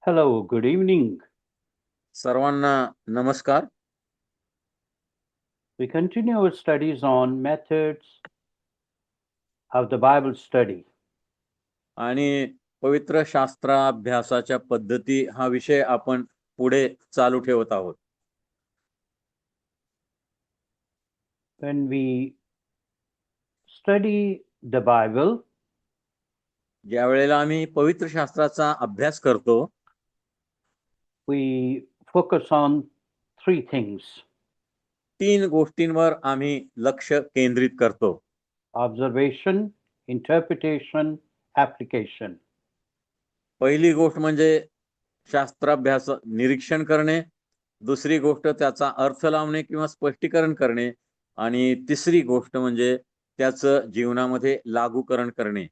Hello, good evening. सर्वांना नमस्कार. We continue our studies on methods of the Bible study. आणि पवित्र शास्त्राभ्यासाच्या पद्धती हा विषय आपण पुढे चालू ठेवत आहोत. When we study the Bible, ज्या वेळेला आम्ही पवित्र शास्त्राचा अभ्यास करतो, we focus on three things: 3 गोष्टींवर आम्ही लक्ष केंद्रित करतो. observation, interpretation, application. पहिली गोष्ट म्हणजे शास्त्राभ्यास निरीक्षण करणे, दुसरी गोष्ट त्याचा अर्थ लावणे किंवा स्पष्टीकरण करणे, आणि तिसरी गोष्ट म्हणजे त्याचं जीवनामध्ये लागूकरण करणे.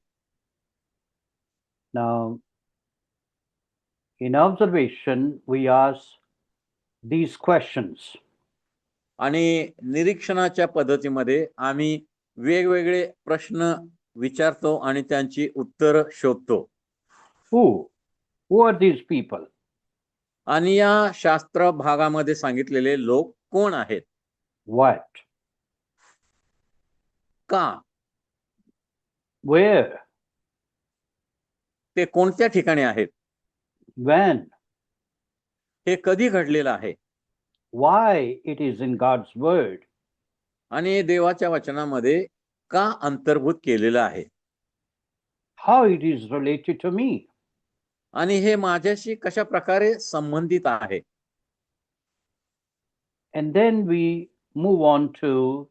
Now, in observation, we ask these questions. आणि निरीक्षणाच्या पद्धतीमध्ये आम्ही वेगवेगळे प्रश्न विचारतो आणि त्यांची उत्तर शोधतो. Who are these people? आणि या शास्त्र भागामध्ये सांगितलेले लोक कोण आहेत? What? का? Where? ते कोणत्या ठिकाणी आहेत? When? हे कधी घडलेलं आहे? Why it is in God's word? आणि देवाच्या वचनामध्ये का अंतर्भूत केलेलं आहे? How it is related to me? आणि हे माझ्याशी कशा प्रकारे संबंधित आहे? And then we move on to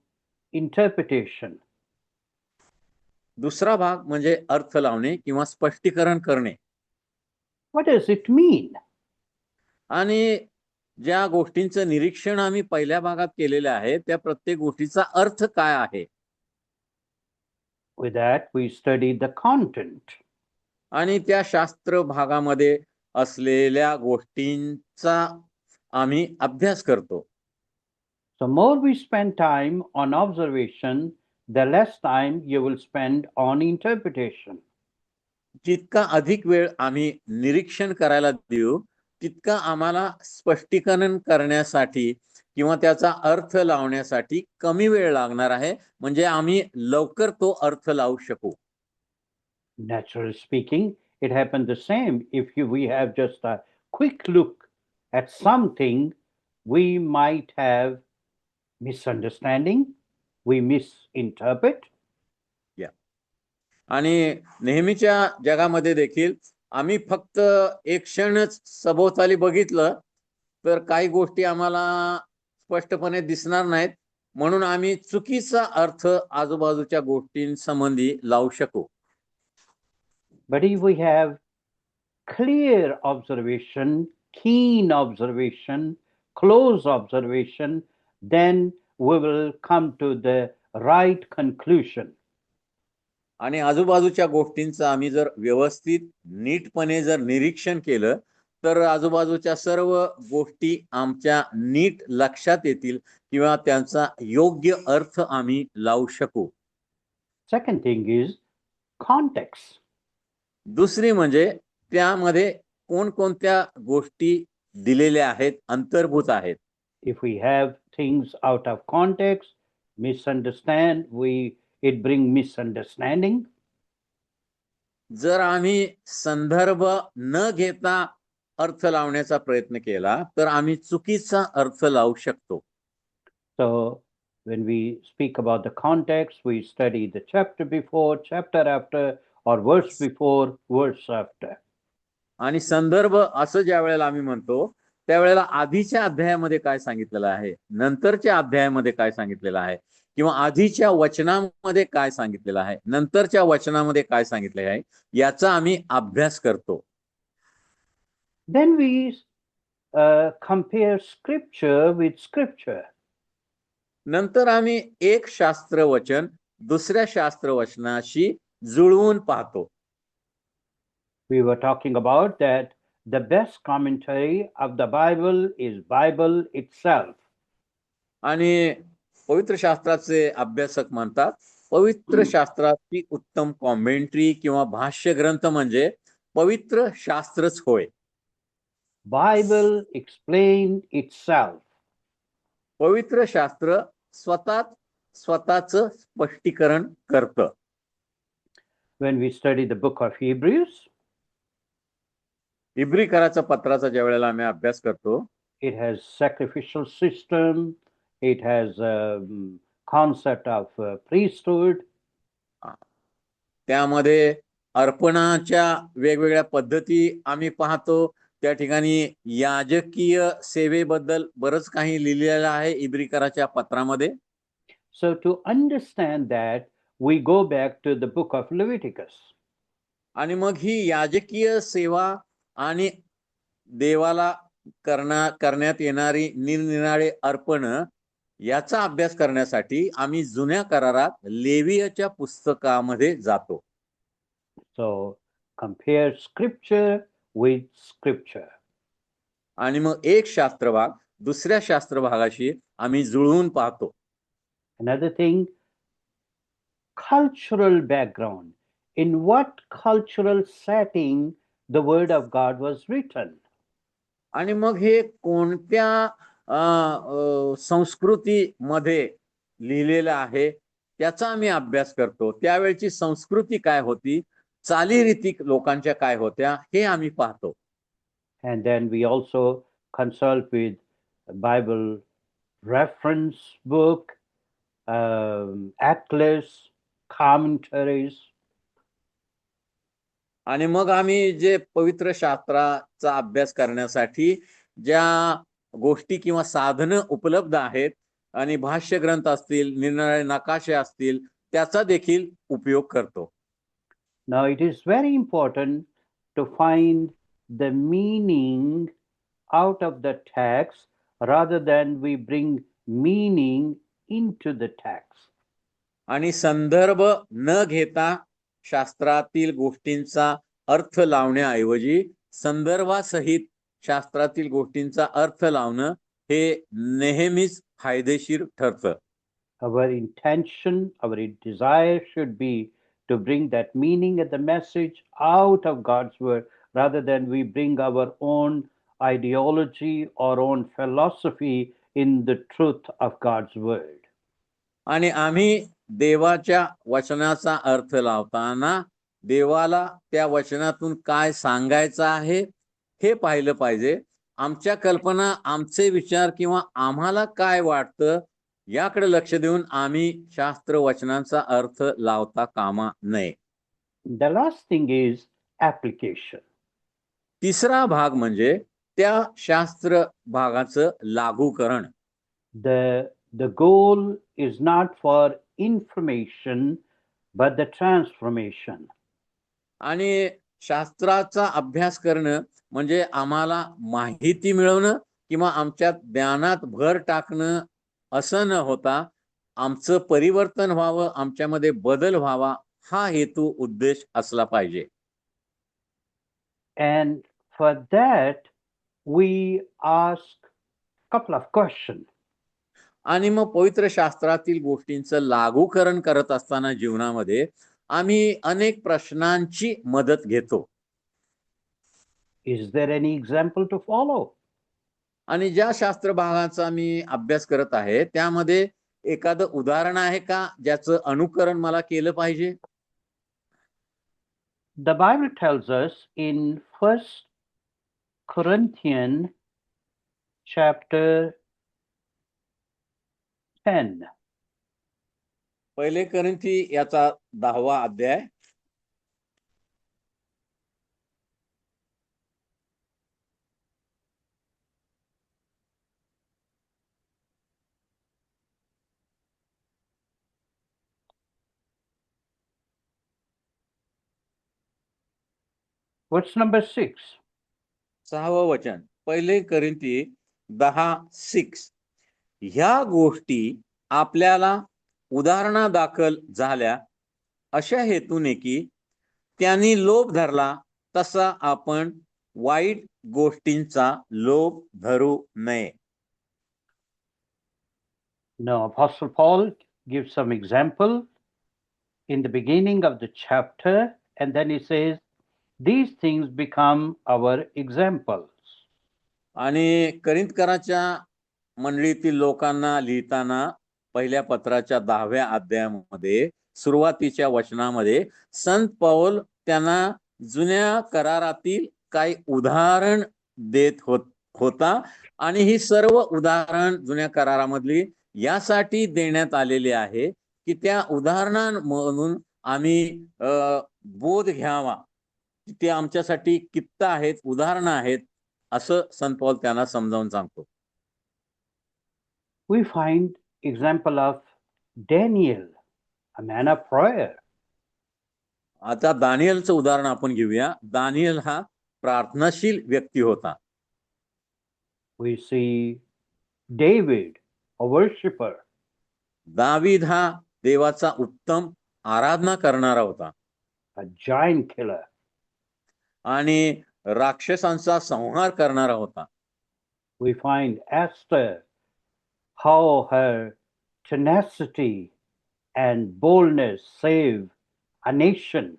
interpretation. दुसरा भाग म्हणजे अर्थ लावणे किंवा स्पष्टीकरण करणे. What does it mean? आणि ज्या गोष्टींचं निरीक्षण आम्ही पहिल्या भागात केलेले आहे त्या प्रत्येक गोष्टीचा अर्थ काय आहे? With that, we study the content. आणि त्या शास्त्र भागामध्ये असलेल्या गोष्टींचा आम्ही अभ्यास करतो. The more we spend time on observation, the less time you will spend on interpretation. जितका अधिक वेळ आम्ही निरीक्षण करायला देऊ तितका आम्हाला स्पष्टीकरण करण्यासाठी किंवा त्याचा अर्थ लावण्यासाठी कमी वेळ लागणार आहे, म्हणजे आम्ही लवकर तो अर्थ लावू शकू. Naturally speaking, it happens the same. If we have just a quick look at something, we might have misunderstanding, we misinterpret. आणि नेहमीच्या जगामध्ये देखील आम्ही फक्त एक क्षणच सभोवताली बघितलं तर काही गोष्टी आम्हाला स्पष्टपणे दिसणार नाहीत, म्हणून आम्ही चुकीचा अर्थ आजूबाजूच्या गोष्टींसंबंधी लावू शकू. But if we have clear observation, keen observation, close observation, then we will come to the right conclusion. आणि आजूबाजूच्या गोष्टींचं आम्ही जर व्यवस्थित नीटपणे जर निरीक्षण केलं तर आजूबाजूच्या सर्व गोष्टी आमच्या नीट लक्षात येतील किंवा त्यांचा योग्य अर्थ आम्ही लावू शकू. Second thing is context. दुसरी म्हणजे त्यामध्ये कोणकोणत्या गोष्टी दिलेल्या आहेत, अंतर्भूत आहेत. If we have things out of context, it brings misunderstanding. जर आम्ही संदर्भ न घेता अर्थ लावण्याचा प्रयत्न केला तर आम्ही चुकीचा अर्थ लावू शकतो. So when we speak about the context, we study the chapter before, chapter after, or verse before, verse after. आणि संदर्भ असं ज्या वेळेला आम्ही म्हणतो त्यावेळेला आधीच्या अध्यायामध्ये काय सांगितलेलं आहे, नंतरच्या अध्यायामध्ये काय सांगितलेलं आहे, किंवा आधीच्या वचनामध्ये काय सांगितलेलं आहे, नंतरच्या वचनामध्ये काय सांगितलेलं आहे, याचा आम्ही अभ्यास करतो. Then we compare scripture with scripture. नंतर आम्ही एक शास्त्रवचन दुसऱ्या शास्त्रवचनाशी जुळवून पाहतो. We were talking about that the best commentary of the Bible is Bible itself. आणि पवित्र शास्त्राचे अभ्यासक म्हणतात पवित्र शास्त्राची उत्तम कॉमेंट्री किंवा भाष्य ग्रंथ म्हणजे पवित्र शास्त्रच होय. Bible explain itself. पवित्र शास्त्र स्वतःच स्पष्टीकरण करतं. When we study the book of Hebrews, इब्रीकराचा पत्राचा ज्या वेळेला आम्ही अभ्यास करतो, it has sacrificial system, it has concept of priesthood. त्यामध्ये अर्पणाच्या वेगवेगळ्या पद्धती आम्ही पाहतो. त्या ठिकाणी याजकीय सेवेबद्दल बरंच काही लिहिलेलं आहे इब्रीकराच्या पत्रामध्ये. So to understand that, we go back to the book of Leviticus. आणि मग ही याजकीय सेवा आणि देवाला करण्यात येणारी निरनिराळे अर्पण याचा अभ्यास करण्यासाठी आम्ही जुन्या करारात लेवियाच्या पुस्तकामध्ये जातो. So compare scripture with scripture. आणि मग एक शास्त्रभाग दुसऱ्या शास्त्रभागाशी आम्ही जुळवून पाहतो. Another thing, cultural background. In what cultural setting the word of God was written? आणि मग हे कोणत्या संस्कृतीमध्ये लिहिलेलं आहे त्याचा आम्ही अभ्यास करतो. त्यावेळची संस्कृती काय होती, चालीरीती लोकांच्या काय होत्या हे आम्ही पाहतो. And then we also consult with Bible reference book, atlas, commentaries. आणि मग आम्ही जे पवित्र शास्त्राचा अभ्यास करण्यासाठी ज्या गोष्टी किंवा साधनं उपलब्ध आहेत आणि भाष्य ग्रंथ असतील, निरनिराळे नकाशे असतील, त्याचा देखील उपयोग करतो. Now it is very important to find the meaning out of the text rather than we bring meaning into the text. आणि संदर्भ न घेता शास्त्रातील गोष्टींचा अर्थ लावण्याऐवजी संदर्भासहित शास्त्रातील गोष्टींचा अर्थ लावणं हे नेहमीच फायदेशीर ठरतं. Our intention, our desire should be to bring that meaning and the message out of God's word rather than we bring our own ideology or own philosophy in the truth of God's word. आणि आम्ही देवाच्या वचनाचा अर्थ लावताना देवाला त्या वचनातून काय सांगायचं आहे हे पाहिलं पाहिजे. आमच्या कल्पना, आमचे विचार किंवा आम्हाला काय वाटतं याकडे लक्ष देऊन आम्ही शास्त्र वचनांचा अर्थ लावता कामा नये. The last thing is application. तिसरा भाग म्हणजे त्या शास्त्र भागाचं लागूकरण. The goal is not for information but the transformation. आणि शास्त्राचा अभ्यास करणं म्हणजे आम्हाला माहिती मिळवणं किंवा आमच्या ज्ञानात भर टाकणं असं न होता आमचं परिवर्तन व्हावं, आमच्यामध्ये बदल व्हावा हा हेतू उद्देश असला पाहिजे. And for that we ask couple of questions. आणि मग पवित्र शास्त्रातील गोष्टींचं लागूकरण करत असताना जीवनामध्ये आम्ही अनेक प्रश्नांची मदत घेतो. Is there any example to follow? आणि ज्या शास्त्र भागाचा मी अभ्यास करत आहे त्यामध्ये एखादं उदाहरण आहे का ज्याचं अनुकरण मला केलं पाहिजे? The Bible tells us in 1 Corinthians chapter 10. पहिले कोरिंथी याचा 10वा अध्याय. What's number 6? 6वं वचन. पहिले कोरिंथी 10:6. ह्या गोष्टी आपल्याला उदाहरणादाखल झाल्या अशा हेतूने की त्यांनी लोभ धरला तसा आपण वाईट गोष्टींचा लोभ धरू नये. Now Apostle Paul gives some example in the beginning of the chapter, and then he says these things become our examples. आणि करिंथकराच्या मंडळीतील लोकांना लिहिताना पहिल्या पत्राच्या 10व्या अध्यायामध्ये सुरुवातीच्या वचनामध्ये संत पौल त्यांना जुन्या करारातील काही उदाहरण देत होता आणि ही सर्व उदाहरण जुन्या करारामधली यासाठी देण्यात आलेली आहे की त्या उदाहरणांमधून आम्ही बोध घ्यावा. ते आमच्यासाठी कित्त आहेत, उदाहरणं आहेत असं संत पौल त्यांना समजावून सांगतो. We find example of Daniel, a man of prayer. आता दानियलचं उदाहरण आपण घेऊया. दानियल हा प्रार्थनाशील व्यक्ती होता. We see David, a worshipper. दावीद हा देवाचा उत्तम आराधना करणारा होता. A giant killer. आणि राक्षसांचा संहार करणारा होता. We find Esther, how her tenacity and boldness saved a nation.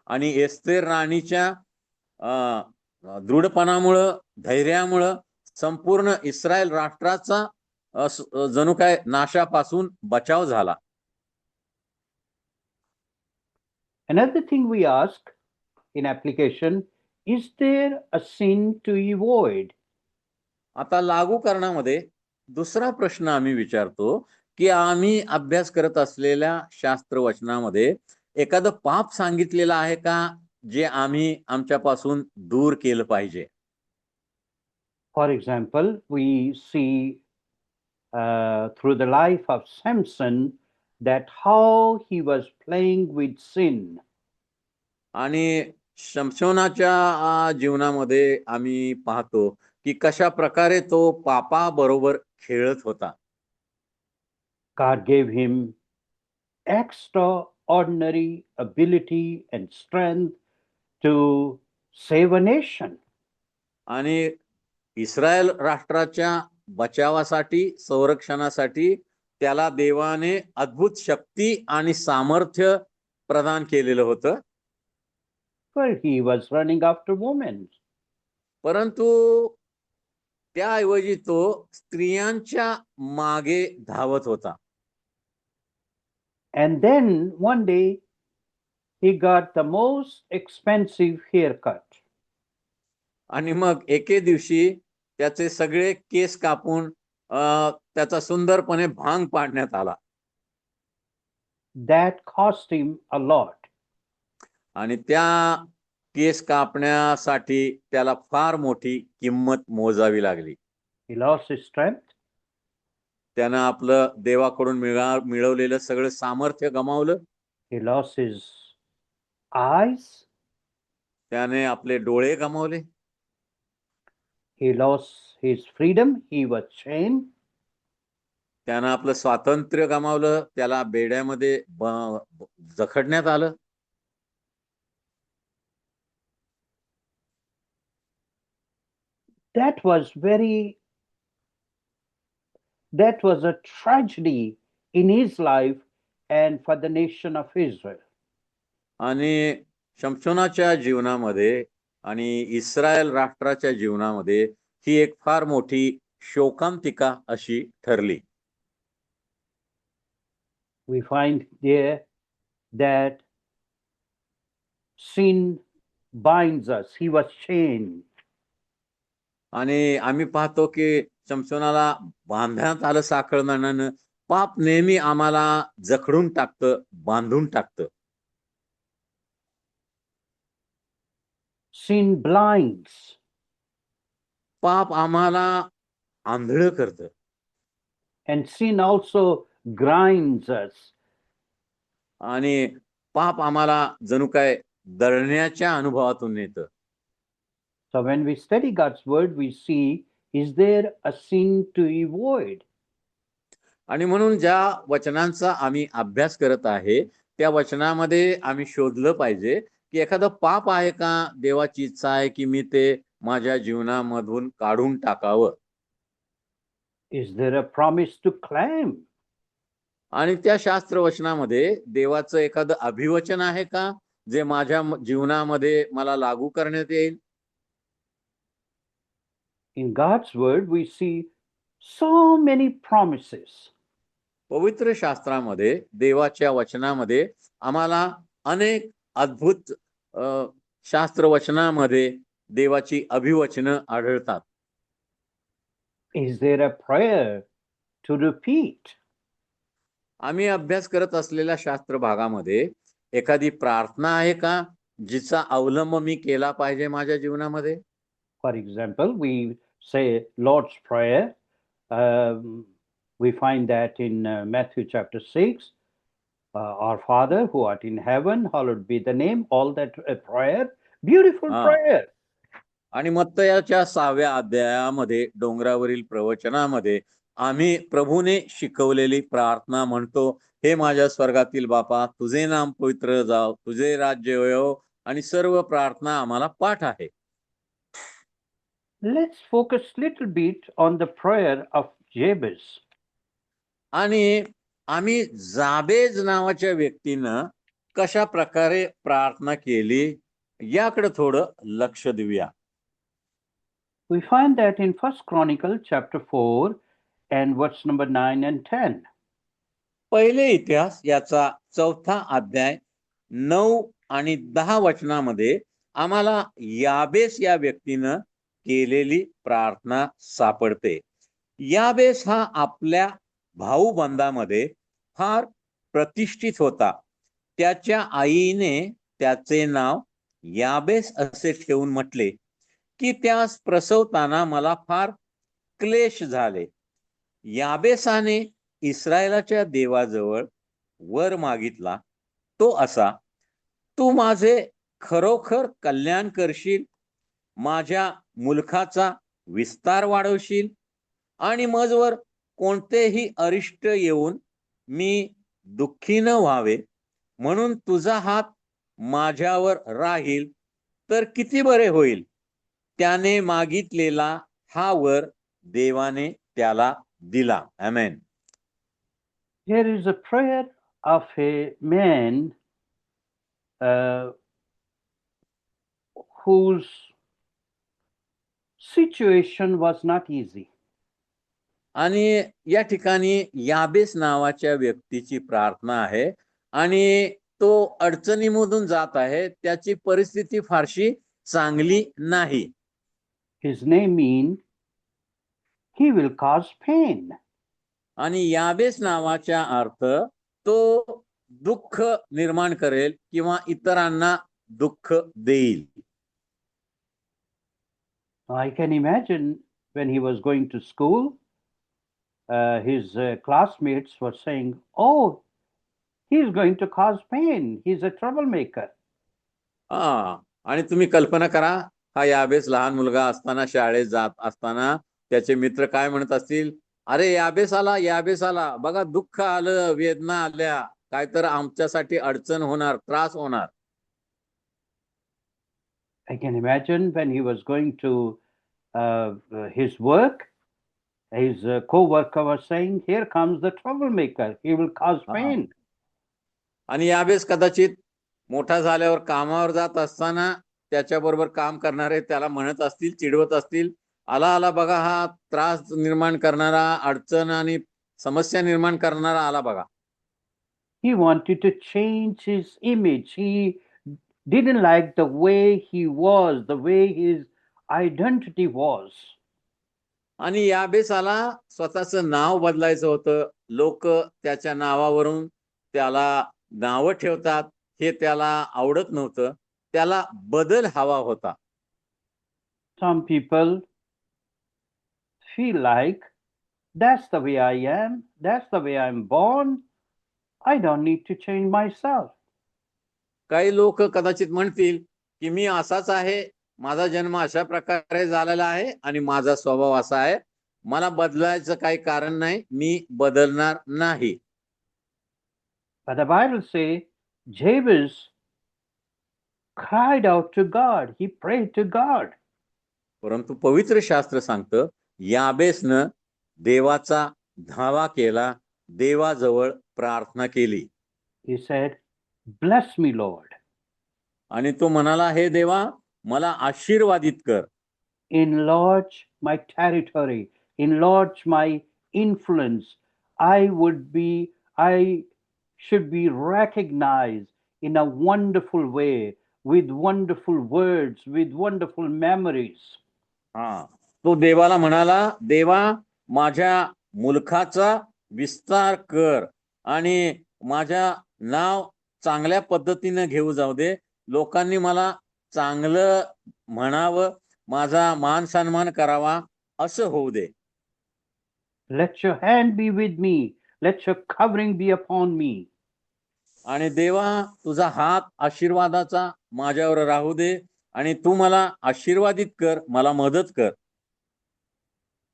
आणि एस्तेर राणीच्या दृढपणामुळं, धैर्यामुळं संपूर्ण इस्रायल राष्ट्राचा जणू काय नाशापासून बचाव झाला. Another thing we ask in application, is there a sin to avoid? आता लागू करण्यामध्ये दुसरा प्रश्न आम्ही विचारतो की आम्ही अभ्यास करत असलेल्या शास्त्र वचनामध्ये एखादं पाप सांगितलेलं आहे का जे आम्ही आमच्यापासून दूर केलं पाहिजे. For example, we see through the life of Samson that how he was playing with sin. आणि शमशोनाच्या जीवनामध्ये आम्ही पाहतो की कशा प्रकारे तो पापाबरोबर खेळत होता. God gave him extraordinary ability and strength to save a nation. आणि इस्रायल राष्ट्राच्या बचावासाठी, संरक्षणासाठी त्याला देवाने अद्भुत शक्ती आणि सामर्थ्य प्रदान केलेलं होतं. Well, he was running after women. परंतु त्याऐवजी तो स्त्रियांच्या मागे धावत होता. And then one day he got the most expensive haircut. आणि मग एके दिवशी त्याचे सगळे केस कापून त्याचा सुंदरपणे भांग पाडण्यात आला. That cost him a lot. आणि त्या केस कापण्यासाठी त्याला फार मोठी किंमत मोजावी लागली. He lost his strength. त्यानं आपलं देवाकडून मिळवलेलं सगळं सामर्थ्य गमावलं. He lost his eyes. त्याने आपले डोळे गमावले. He lost his freedom. He was chained. त्यानं आपलं स्वातंत्र्य गमावलं. त्याला बेड्यामध्ये जखडण्यात आलं. That was a tragedy in his life and for the nation of Israel. आणि शमशोनाच्या जीवनामध्ये आणि इस्रायल राष्ट्राच्या जीवनामध्ये ही एक फार मोठी शोकांतिका अशी ठरली. We find there that sin binds us. He was chained. आणि आम्ही पाहतो की शमशोनाला बांधण्यात आलं साखळदाण्यानं. पाप नेहमी आम्हाला जखडून टाकतं, बांधून टाकतं. Sin blinds. पाप आम्हाला आंधळ करतं. And sin also grinds us. आणि पाप आम्हाला जणू काय दळण्याच्या अनुभवातून नेतं. So when we study God's word, we see, is there a sin to avoid? आणि म्हणून ज्या वचनांचा आम्ही अभ्यास करत आहे त्या वचनामध्ये आम्ही शोधलं पाहिजे की एखादं पाप आहे का. देवाची इच्छा आहे की मी ते माझ्या जीवनामधून काढून टाकावं. Is there a promise to claim? आणि त्या शास्त्र वचनामध्ये देवाचं एखादं अभिवचन आहे का जे माझ्या जीवनामध्ये मला लागू करण्यात येईल. In God's word, we see so many promises. पवित्र शास्त्रामध्ये देवाच्या वचनामध्ये आम्हाला अनेक अद्भुत शास्त्र वचनामध्ये देवाची अभिवचनं आढळतात. Is there a prayer to repeat? आम्ही अभ्यास करत असलेल्या शास्त्र भागामध्ये एखादी प्रार्थना आहे का जिचा अवलंब मी केला पाहिजे माझ्या जीवनामध्ये? For example, we say Lord's Prayer. We find that in Matthew chapter 6. Our Father who art in heaven, hallowed be the name. All that prayer, beautiful हा. prayer. आणि मत्तयाच्या 6व्या अध्यायामध्ये डोंगरावरील प्रवचनामध्ये आम्ही प्रभूने शिकवलेली प्रार्थना म्हणतो, हे माझ्या स्वर्गातील बापा, तुझे नाम पवित्र जाव, तुझे राज्य येवो, आणि सर्व प्रार्थना आम्हाला पाठ आहे. Let's focus little bit on the prayer of Jabez. आणि आम्ही जाबेज नावाच्या व्यक्तीनं कशा प्रकारे प्रार्थना केली याकडे थोडं लक्ष देऊया. We find that in First Chronicle chapter 4 and verse number 9 and 10. पहिले इतिहास याचा 4था अध्याय 9 आणि 10 वचनामध्ये आम्हाला याबेस या व्यक्तीनं केलेली प्रार्थना सापडते. याबेस हा आपल्या भाऊबंदामध्ये फार प्रतिष्ठित होता. त्याच्या आईने त्याचे नाव याबेस असे ठेवून म्हटले की त्यास प्रसवताना मला फार क्लेश झाले. याबेसाने इस्रायलाच्या देवाजवळ वर मागितला तो असा, तू माझे खरोखर कल्याण करशील, माझ्या मुलखाचा विस्तार वाढवशील आणि मजवर कोणतेही अरिष्ट येऊन मी दुःखी न व्हावे म्हणून तुझा हात माझ्यावर राहील तर किती बरे होईल. त्याने मागितलेला हा वर देवाने त्याला दिला. आमेन. Here is a prayer of a man whose situation was not easy. आणि या ठिकाणी याबेस नावाच्या व्यक्तीची प्रार्थना आहे आणि तो अडचणीमधून जात आहे. त्याची परिस्थिती फारशी चांगली नाही. His name means he will cause pain. आणि याबेस नावाचा अर्थ तो दुःख निर्माण करेल किंवा इतरांना दुःख देईल. I can imagine when he was going to school, his classmates were saying, "Oh, he's going to cause pain. He's a troublemaker." आणि तुम्ही कल्पना करा, हा याबेस लहान मुलगा असताना शाळेत जात असताना त्याचे मित्र काय म्हणत असतील, अरे याबेस आला, बघा दुःख आलं, वेदना आल्या, काय तर आमच्यासाठी अडचण होणार, त्रास होणार. I can imagine when he was going to his work, his co-worker was saying, "Here comes the troublemaker. He will cause pain." आणि याबेस कदाचित मोठा झाल्यावर कामावर जात असताना त्याच्याबरोबर काम करणारे त्याला म्हणत असतील, चिडवत असतील, आला बघा हा त्रास निर्माण करणारा, अडचण आणि समस्या निर्माण करणारा आला बघा. He wanted to change his image. He didn't like the way he was, the way his identity was. आणि याबेसाला स्वतःचं नाव बदलायचं होतं. लोक त्याच्या नावावरून त्याला नावं ठेवतात, हे त्याला आवडत नव्हतं. त्याला बदल हवा होता. Some people feel like that's the way I am, that's the way I'm born. I don't need to change myself. काही लोक कदाचित म्हणतील की मी असाच आहे, माझा जन्म अशा प्रकारे झालेला आहे आणि माझा स्वभाव असा आहे, मला बदलायचं काही कारण नाही, मी बदलणार नाही. But the Bible says Jabez cried out to God. He prayed to God. परंतु पवित्र शास्त्र सांगतं याबेसनं देवाचा धावा केला, देवाजवळ प्रार्थना केली. He said, "Bless me, Lord." आणि तो म्हणाला, हे देवा मला आशीर्वादित कर. enlarge my territory, enlarge my influence. I should be recognized in a wonderful way, with wonderful words, with wonderful memories. हा, तो देवाला म्हणाला, देवा माझ्या मुलखाचा विस्तार कर आणि माझ्या नाव चांगल्या पद्धतीने घेऊ जाऊ दे, लोकांनी मला चांगलं म्हणावं, माझा मान सन्मान करावा, असं होऊ दे. Let your hand be with me. Let your covering be upon me. आणि देवा तुझा हात आशीर्वादाचा माझ्यावर राहू दे आणि तू मला आशीर्वादित कर, मला मदत कर.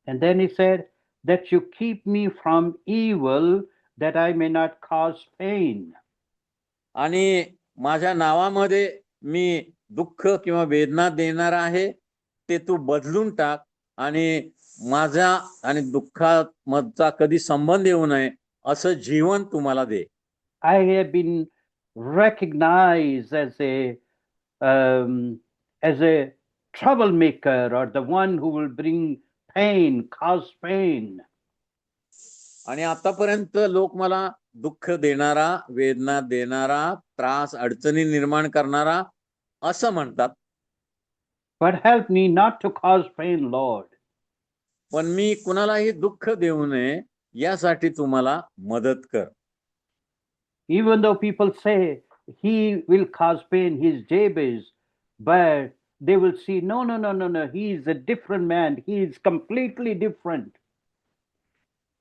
And then he said, that you keep me from evil, that I may not cause pain. आणि माझ्या नावामध्ये मी दुःख किंवा वेदना देणार आहे ते तू बदलून टाक आणि माझा आणि दुःखाचा कधी संबंध येऊ नये असं जीवन तू मला दे. I have been recognized as a troublemaker, or the one who will bring pain, cause pain. आणि आतापर्यंत लोक मला दुःख देणारा, वेदना देणारा, त्रास अडचणी निर्माण करणारा असं म्हणतात. But help me not to cause pain, Lord. पण मी कुणालाही दुःख देऊ नये यासाठी तुम्हाला मदत कर. Even though people say he will cause pain, he's Jabez, but they will see, no, no, no, no, no, he is a different man. He is completely different.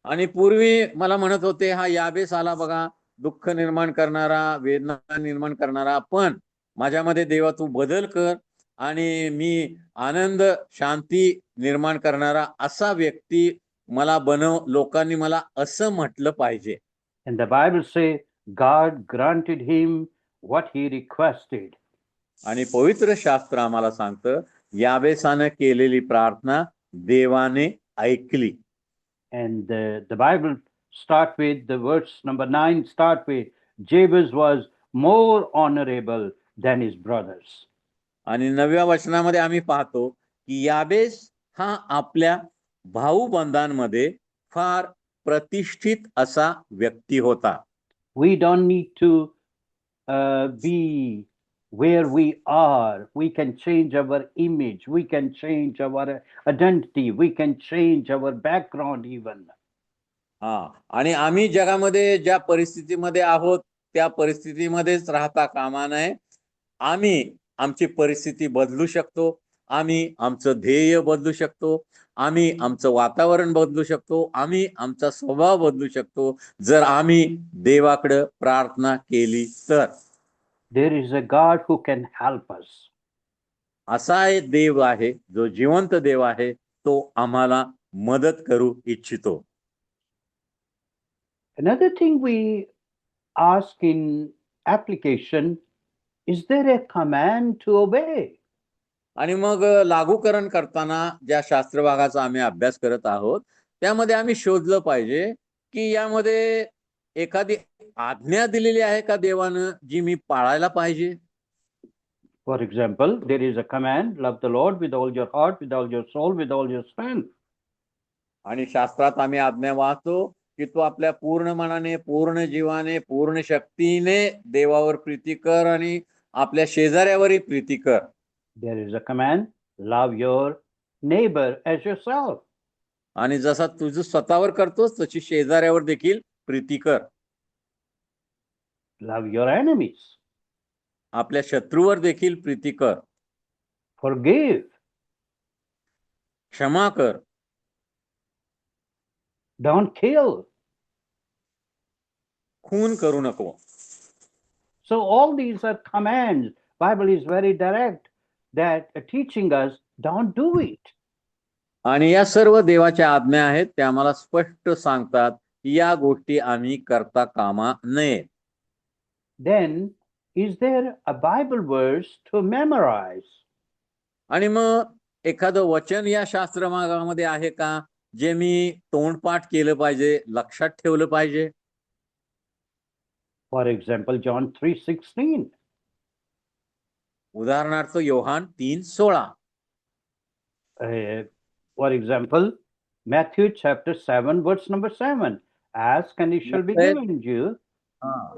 आणि पूर्वी मला म्हणत होते, हा याबेस आला बघा, दुःख निर्माण करणारा, वेदना निर्माण करणारा, पण माझ्यामध्ये देवा तू बदल कर आणि मी आनंद शांती निर्माण करणारा असा व्यक्ती मला बनव, लोकांनी मला असं म्हटलं पाहिजे. And the Bible says God granted him what he requested. आणि पवित्र शास्त्र आम्हाला सांगतं, याबेसानं केलेली प्रार्थना देवाने ऐकली. And the Bible start with the verse number 9 start with, Jabez was more honorable than his brothers. आणि 9व्या वचनामध्ये आम्ही पाहतो की याबेस हा आपल्या भाऊबंधांमध्ये फार प्रतिष्ठित असा व्यक्ती होता. We don't need to be where we are. We can change our image. We can change our identity. We can change our background even. हा, आणि आम्ही जगामध्ये ज्या परिस्थितीमध्ये आहोत त्या परिस्थितीमध्येच राहता कामा नये. आम्ही आमची परिस्थिती बदलू शकतो, आम्ही आमचं ध्येय बदलू शकतो, आम्ही आमचं वातावरण बदलू शकतो, आम्ही आमचा स्वभाव बदलू शकतो जर आम्ही देवाकडे प्रार्थना केली तर. There is a God who can help us. असा एक देव आहे जो जिवंत देव आहे, तो आम्हाला मदत करू इच्छितो. Another thing we ask in application, is there a command to obey? आणि मग लागूकरण करताना ज्या शास्त्र भागाचा आम्ही अभ्यास करत आहोत त्यामध्ये आम्ही शोधलं पाहिजे की यामध्ये एखादी आज्ञा दिलेली आहे का देवानं जी मी पाळायला पाहिजे. For example, there is a command, love the Lord with all your heart, with all your soul, with all your strength. आणि शास्त्रात आम्ही आज्ञा वाचतो की तू आपल्या पूर्ण मनाने, पूर्ण जीवाने, पूर्ण शक्तीने देवावर प्रीती कर आणि आपल्या शेजाऱ्यावरही प्रीती कर. There is a command, love your neighbor as yourself. आणि जसा तुझं स्वतःवर करतोस तशी शेजाऱ्यावर देखील प्रीती कर. Love your enemies. आपल्या शत्रूवर देखील प्रीती कर. Forgive. क्षमा कर. Don't kill. खून करू नको. So all these are commands. Bible is very direct that teaching us, don't do it. आणि या सर्व देवाच्या आज्ञा आहेत त्या आम्हाला स्पष्ट सांगतात की या गोष्टी आम्ही करता कामा नये. Then is there a Bible verse to memorize? आणि मग एखादं वचन या शास्त्रमागामध्ये आहे का जे मी तोंडपाठ केलं पाहिजे, लक्षात ठेवलं पाहिजे. For example, John 3:16. उदाहरणार्थ Yohan 3:16. For example, Matthew chapter 7, verse number 7. Ask and it shall be मत्तय given you.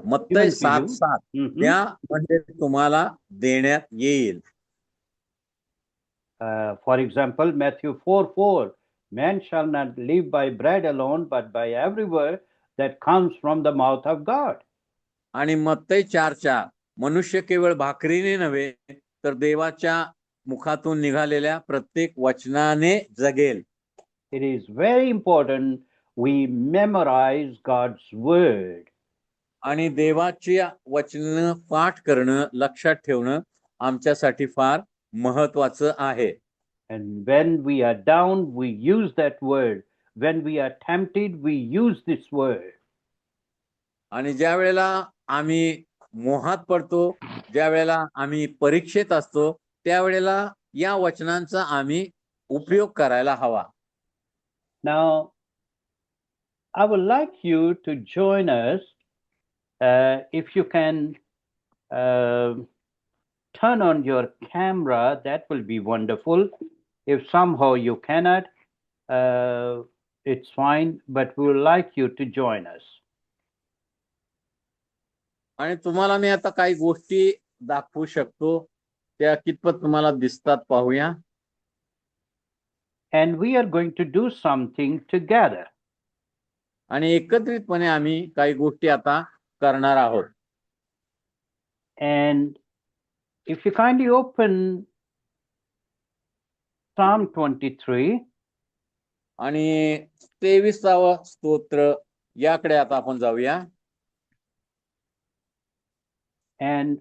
मत्तय Given to you. 7:7 Mhm. द्या म्हणजे तुम्हाला देण्यात येईल. For example, Matthew 4:4. Man shall not live by bread alone, but by every word that comes from the mouth of God. आणि मत्तय 4:4 मनुष्य केवळ भाकरीने नव्हे तर देवाच्या मुखातून निघालेल्या प्रत्येक वचनाने जगेल. It is very important we memorize God's word. आणि देवाची वचन पाठ करणं, लक्षात ठेवणं आमच्यासाठी फार महत्वाचं आहे. And when we are down, we use that word. When we are tempted, we use this word. आणि ज्या वेळेला आम्ही मोहात पडतो, ज्या वेळेला आम्ही परीक्षेत असतो, त्यावेळेला या वचनांचा आम्ही उपयोग करायला हवा. Now, I would like you to join us. If you can turn on your camera, that will be wonderful. If somehow you cannot, it's fine, but we would like you to join us. आणि तुम्हाला मी आता काही गोष्टी दाखवू शकतो, त्या कितपत तुम्हाला दिसतात पाहूया. And we are going to do something together. आणि एकत्रितपणे आम्ही काही गोष्टी आता करणार आहोत. And if you kindly open Psalm 23. आणि 23वा स्तोत्र याकडे आता आपण जाऊया. And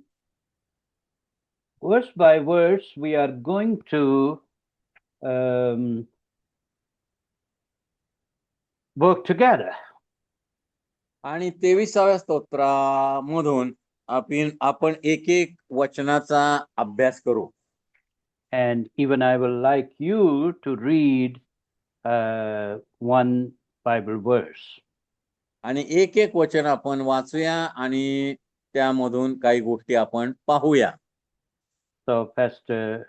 verse by verse, we are going to work together. आणि 23व्या स्तोत्रामधून आपण एक एक वचनाचा अभ्यास करू. And even I will like you to read one Bible verse. आणि एक एक वचन आपण वाचूया आणि त्यामधून काही गोष्टी आपण पाहूया. So Pastor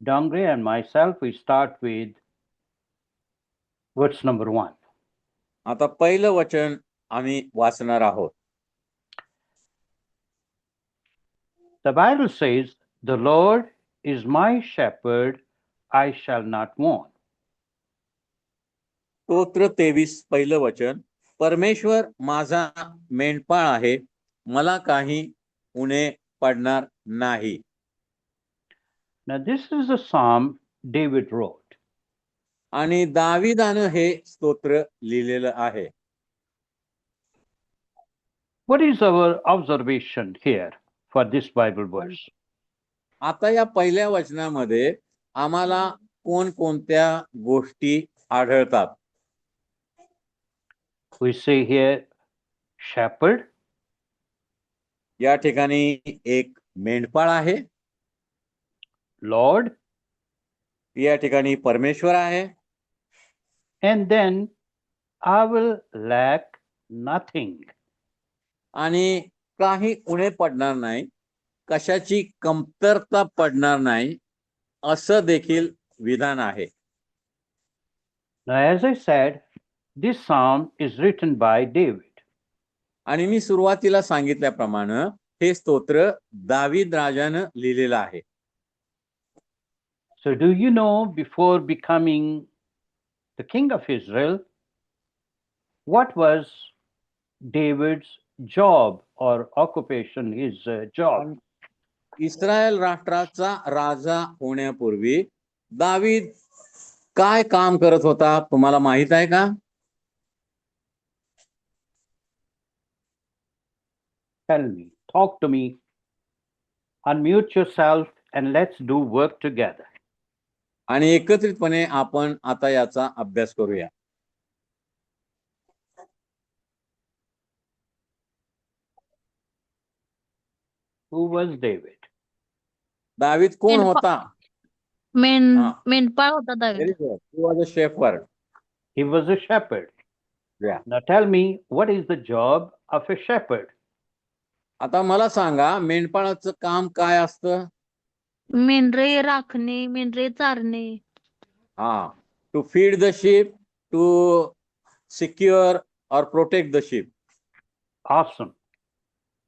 Dongre and myself, we start with verse number 1. आता पहिलं वचन आम्ही वाचणार आहोत. The Bible says, "The Lord is my shepherd, I shall not want." स्तोत्र 23 पहिलं वचन. परमेश्वर माझा मेंढपाळ आहे, मला काही उणे पडणार नाही. Now this is a psalm David wrote. आणि दाविदानं हे स्तोत्र लिहिलेलं आहे. What is our observation here for this Bible verse? आता या पहिल्या वचनामध्ये आम्हाला कोणकोणत्या गोष्टी आढळतात? We see here shepherd. या ठिकाणी एक मेंढपाळ आहे. Lord. या ठिकाणी परमेश्वर आहे. And then I will lack nothing. आणि काही उणे पडणार नाही, कशाची कमतरता पडणार नाही, असं देखील विधान आहे. Now, as I said, this psalm is written by David. आणि मी सुरुवातीला सांगितल्याप्रमाणे हे स्तोत्र दावीद राजानं लिहिलेलं आहे. So do you know, before becoming the king of Israel, what was David's job or occupation, his job? Israel राष्ट्राचा राजा होण्यापूर्वी दावीद काय काम करत होता, तुम्हाला माहित आहे का? Tell me, talk to me, unmute yourself and let's do work together. आणि एकत्रितपणे आपण आता याचा अभ्यास करूया. Who was David? दावीद कोण होता? मेंढपाळ होता दावीद. He was a shepherd. He was a shepherd. Yeah. Now tell me, what is the job of a shepherd? आता मला सांगा, मेंढपाळाचं काम काय असतं? मेंढरे राखणे, मेंढरे चारणे. हा, to feed the sheep, to secure or protect the sheep. Awesome.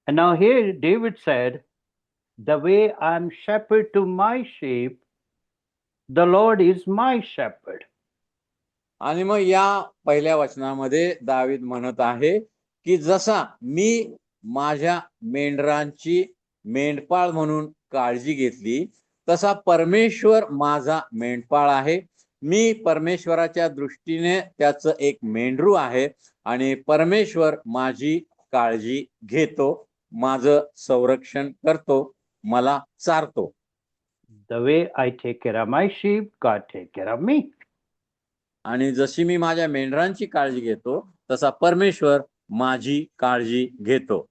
And now here David said, the way I'm shepherd to my sheep, the Lord is my shepherd. आणि मग या पहिल्या वचनामध्ये दावीद म्हणत आहे की जसा मी माझ्या मेंढरांची मेंढपाळ म्हणून काळजी घेतली, तसा परमेश्वर माझा मेंढपाळ आहे. मी परमेश्वराच्या दृष्टीने त्याचं एक मेंढरू आहे आणि परमेश्वर माझी काळजी घेतो, माझं संरक्षण करतो, मला चारतो. The way I take care of my sheep, God take care of me. आणि जशी मी माझ्या मेंढरांची काळजी घेतो, तसा परमेश्वर माझी काळजी घेतो.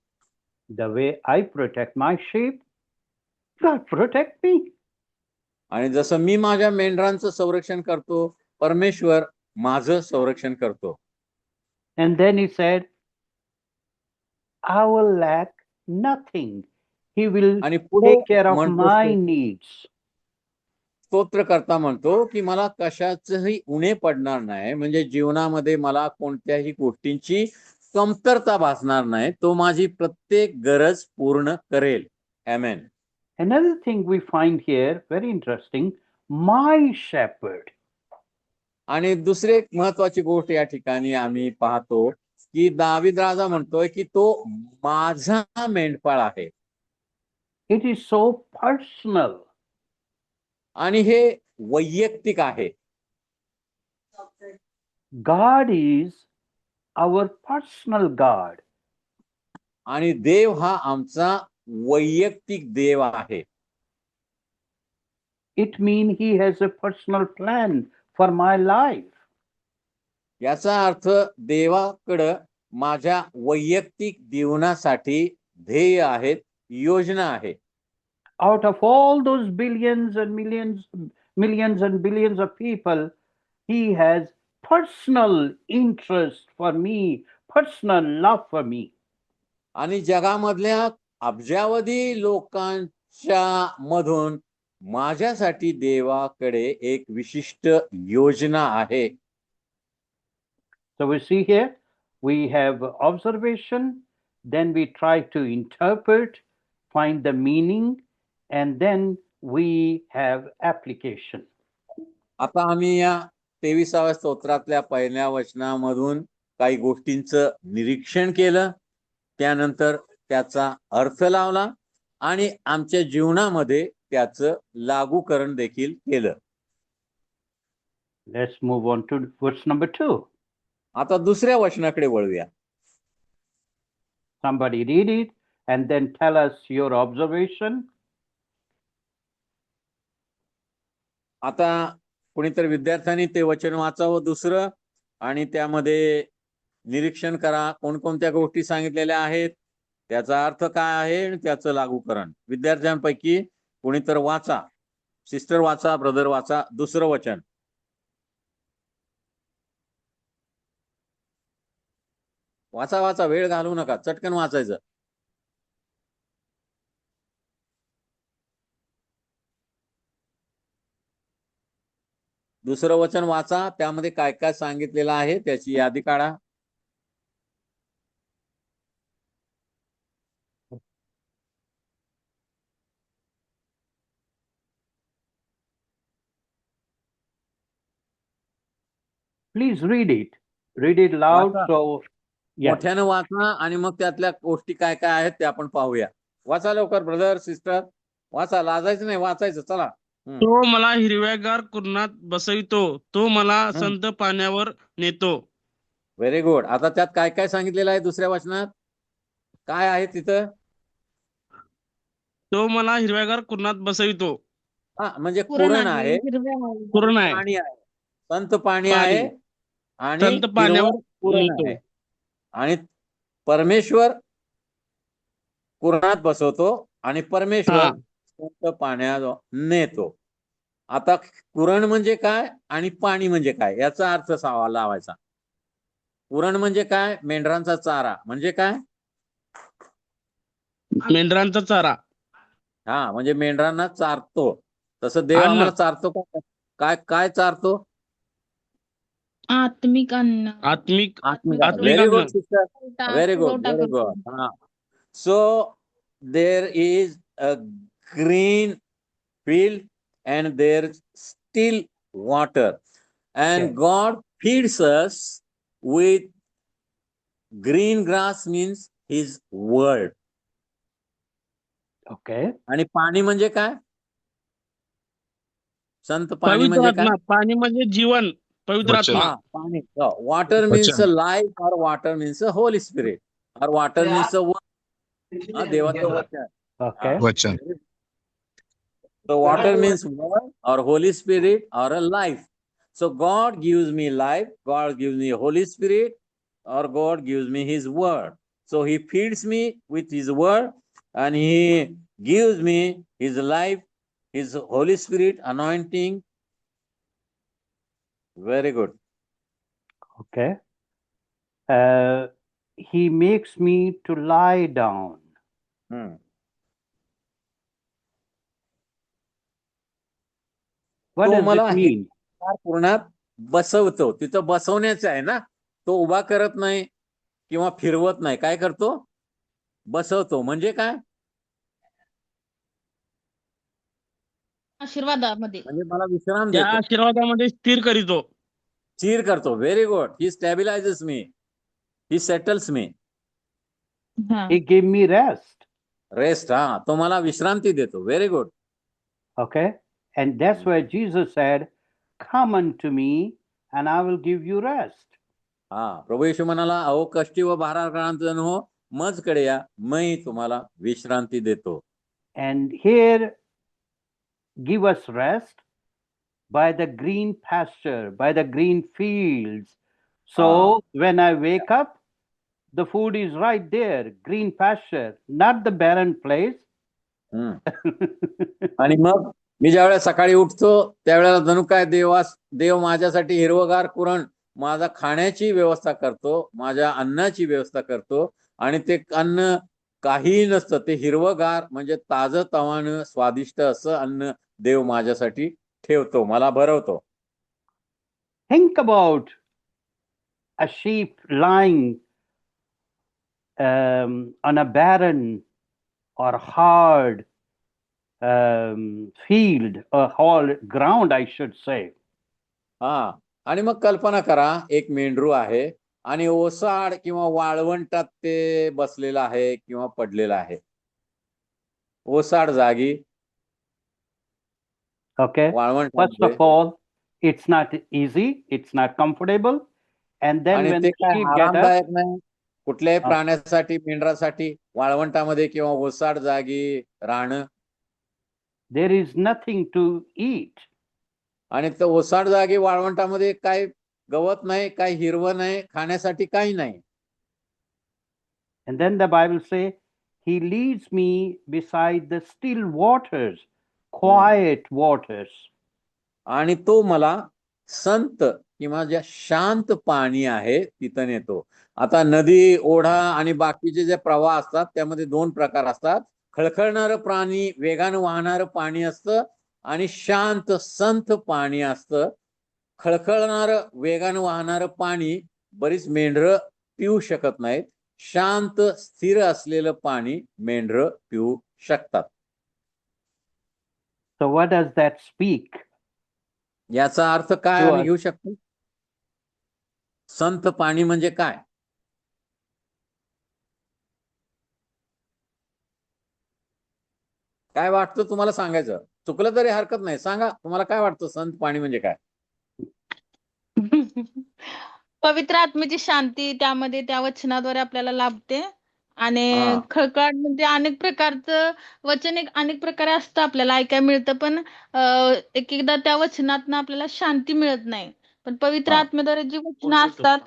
The way I protect my sheep, God protect me. आणि जसं मी माझ्या मेंढरांचं संरक्षण करतो, परमेश्वर माझं संरक्षण करतो. And then he said, I will lack nothing. He will आणि पुढे take care of म्हणतो my needs. स्तोत्रकर्ता म्हणतो की मला कशाचंही उणे पडणार नाही, म्हणजे जीवनामध्ये मला कोणत्याही गोष्टींची कमतरता भासणार नाही. तो माझी प्रत्येक गरज पूर्ण करेल. आमेन. Another thing we find here, very interesting, my shepherd. आणि दुसरी एक महत्वाची गोष्ट या ठिकाणी आम्ही पाहतो की दावीद राजा म्हणतोय की तो माझा मेंढपाळ आहे. It is so personal. आणि हे वैयक्तिक आहे. God is our personal God. आणि देव हा आमचा वैयक्तिक देव आहे. It means he has a personal plan for my life. याचा अर्थ देवाकडं माझ्या वैयक्तिक जीवनासाठी ध्येय आहेत, योजना आहे. Out of all those billions and millions and billions of people, he has personal interest for me, personal love for me. आणि जगामधल्या अब्जावधी लोकांच्या मधून माझ्यासाठी देवाकडे एक विशिष्ट योजना आहे. So we see here, we have observation, then we try to interpret, find the meaning, and then we have application. आता आम्ही या 23व्या स्तोत्रातल्या पहिल्या वचनामधून काही गोष्टींचं निरीक्षण केलं, त्यानंतर त्याचा अर्थ लावला आणि आमच्या जीवनामध्ये त्याचं लागूकरण देखील केलं. Let's move on to verse number 2. आता दुसऱ्या वचनाकडे वळूया. Somebody read it and then tell us your observation. आता कोणीतरी विद्यार्थ्यांनी ते वचन वाचावं दुसरं, आणि त्यामध्ये निरीक्षण करा कोणकोणत्या गोष्टी सांगितलेल्या आहेत, त्याचा अर्थ काय आहे आणि त्याचं लागूकरण. विद्यार्थ्यांपैकी कोणीतरी वाचा. सिस्टर वाचा, ब्रदर वाचा दुसरं वचन. वाचा वाचा, वेळ घालवू नका, चटकन वाचायचं. दुसरं वचन वाचा, त्यामध्ये काय काय सांगितलेलं आहे त्याची यादी काढा. Please read it. Read it loud. वाचा. So, yeah. मोठ्यानं वाचा आणि मग त्यातल्या गोष्टी काय काय आहेत ते आपण पाहूया. वाचा लवकर ब्रदर, सिस्टर वाचा, लाजायचं नाही, वाचायचं. चला. तो मला हिरव्यागार कुरणात बसवितो, तो मला संत पाण्यावर नेतो. Very good. आता त्यात काय काय सांगितलेलं आहे दुसऱ्या वचनात, काय आहे तिथं? तो मला हिरव्यागार कुरणात बसवितो. हा, म्हणजे कुरण आहे, कुरण आहे, पाणी आहे, संत पाणी आहे आणि संत पाण्यावर हिरवं कुरण नेतो. आहे. आणि परमेश्वर कुरणात बसवतो आणि परमेश्वर हा. संत पाण्यात नेतो. आता कुरण म्हणजे काय आणि पाणी म्हणजे काय याचा अर्थ लावायचा. कुरण म्हणजे काय? मेंढरांचा चारा. म्हणजे काय? मेंढरांचा चारा. हा, म्हणजे मेंढरांना चारतो. तसं देव अन्न. आम्हाला चारतो का? काय काय चारतो? आत्मिक अन्न. आत्मिक आत्मिक. आत्मिक व्हेरी गुड अन्न. सिस्टर. पुरवठा व्हेरी गुड, पुरवठा व्हेरी करतो. गुड. हा. So there is a green field and there's still water, and Yes. God feeds us with green grass means His word. Okay. आणि पाणी म्हणजे काय? संत पाणी पवित्र म्हणजे काय? आत्मा. पाणी म्हणजे जीवन. पवित्र वचन. आत्मा. हा, पाणी. वॉटर मीन्स वचन. लाईफ, और वॉटर मीन्स होली स्पिरिट, और वॉटर मीन्स देवाचं वचन. Okay. वचन. So water means word or Holy Spirit or a life. So God gives me life, God gives me Holy Spirit, or God gives me His word. So He feeds me with His word, and He gives me His life, His Holy Spirit anointing. Very good. Okay. He makes me to lie down. Hmm. What तो does मला it हे mean? पूर्णात बसवतो. तिथं बसवण्याचं आहे ना. तो उभा करत नाही किंवा फिरवत नाही. काय करतो? बसवतो. म्हणजे काय? आशीर्वादामध्ये. म्हणजे मला विश्राम त्या देतो. आशीर्वादामध्ये स्थिर करीतो. स्थिर करतो. Very good. He stabilizes me. He settles me. हा. He gave me rest. Rest. हा, तो मला विश्रांती देतो. Very good. Okay. And that's why Jesus said, come unto me and I will give you rest. हा, प्रभू येशू म्हणाला, अहो कष्टी व भाराक्रांत जण हो, मजकडे या, मी तुम्हाला विश्रांती देतो. And here, give us rest by the green pasture, by the green fields. So when I wake up, the food is right there, green pasture, not the barren place. आणि मग मी ज्यावेळेला सकाळी उठतो त्यावेळेला जणू काय देव माझ्यासाठी हिरवगार कुरण, माझा खाण्याची व्यवस्था करतो, माझ्या अन्नाची व्यवस्था करतो. आणि ते अन्न काहीही नसतं, ते हिरवगार म्हणजे ताजं तवानं स्वादिष्ट असं अन्न देव माझ्यासाठी ठेवतो, मला भरवतो. Think about a sheep lying on a barren or hard field, or hard ground, I should say. हा, आणि मग कल्पना करा, एक मेंढरू आहे आणि ओसाड किंवा वाळवंटात ते बसलेलं आहे किंवा पडलेलं आहे. ओसाड जागी. Okay. First of all, it's not easy, it's not comfortable. And then आणि when ते the काय sheep get up, आरामदायक नाही कुठल्याही प्राण्यासाठी, मेंढरासाठी वाळवंटामध्ये किंवा ओसाड जागी राहणं. there is nothing to eat. आणि त्या ओसाड जागी वाळवंटामध्ये काय गवत नाही, काय हिरवं नाही, खाण्यासाठी काही नाही. And then the Bible says, He leads me beside the still waters, quiet waters. आणि तो मला संत किंवा ज्या शांत पाणी आहे तिथं नेतो. आता नदी, ओढा आणि बाकीचे जे प्रवाह असतात त्यामध्ये दोन प्रकार असतात. खळखळणारं पाणी, वेगानं वाहणारं पाणी असतं, आणि शांत संत पाणी असतं. खळखळणारं वेगानं वाहणारं पाणी बरीच मेंढरं पिऊ शकत नाहीत. शांत स्थिर असलेलं पाणी मेंढरं पिऊ शकतात. So what does that speak? याचा अर्थ काय तो आम्ही घेऊ शकतो? संत पाणी म्हणजे काय? काय वाटतं तुम्हाला सांगायचं? चुकलं तरी हरकत नाही, सांगा तुम्हाला काय वाटतं संत पाणी म्हणजे काय? पवित्र आत्म्याची शांती त्यामध्ये त्या वचनाद्वारे आपल्याला लाभते. आणि खळखळाट म्हणजे अनेक प्रकारचं वचन, अनेक प्रकारे असतं, आपल्याला ऐकायला मिळतं. पण एक एकदा त्या वचनातनं आपल्याला शांती मिळत नाही. पण पवित्र आत्म्याद्वारे जी वचनं असतात,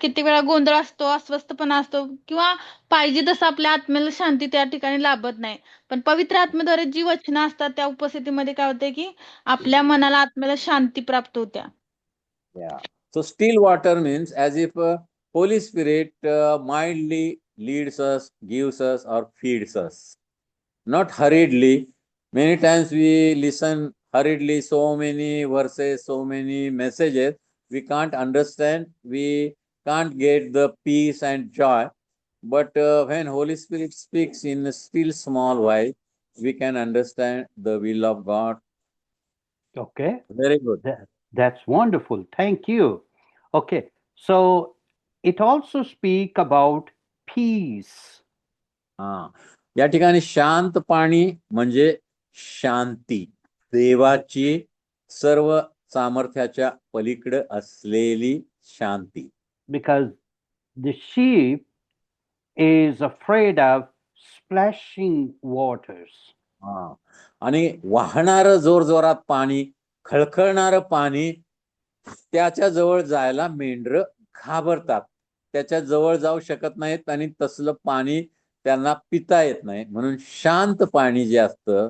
किती वेळा गोंधळ असतो, अस्वस्थपणा असतो, किंवा पाहिजे तसं आपल्या आत्म्याला शांती त्या ठिकाणी लाभत नाही. पण पवित्र आत्म्याद्वारे जी वचनं असतात त्या उपस्थितीमध्ये काय होते की आपल्या मनाला, आत्म्याला शांती प्राप्त होत्या. So still water means as if Holy Spirit mildly leads us, gives us, or feeds us, not hurriedly. Many times we listen hurriedly, so many verses, so many messages, we can't understand, we can't get the peace and joy. But when Holy Spirit speaks in a still small voice, we can understand the will of God. Okay. Very good. That's wonderful. Thank you. Okay. So it also speak about peace. हा, या ठिकाणी शांत पाणी म्हणजे शांती, देवाची सर्व सामर्थ्याच्या पलीकडे असलेली शांती. Because the sheep is afraid of splashing waters. हा, आणि वाहणारं जोरजोरात पाणी, खळखळणारं पाणी, त्याच्या जवळ जायला मेंढरं घाबरतात, त्याच्या जवळ जाऊ शकत नाहीत आणि तसलं पाणी त्यांना पिता येत नाही. म्हणून शांत पाणी जे असतं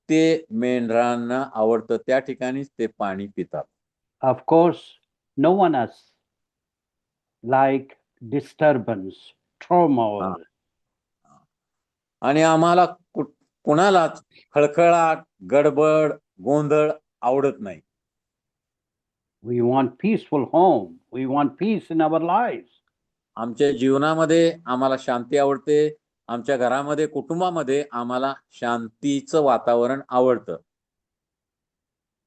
ते मेंढरांना आवडतं, त्या ठिकाणीच ते पाणी पितात. Of course, no one else like disturbance, turmoil. आणि आम्हाला कुणालाच खळखळाट, गडबड, गोंधळ आवडत नाही. We want peaceful home. We want peace in our lives. आमच्या जीवनामध्ये आम्हाला शांती आवडते, आमच्या घरामध्ये, कुटुंबामध्ये आम्हाला शांतीचं वातावरण आवडतं.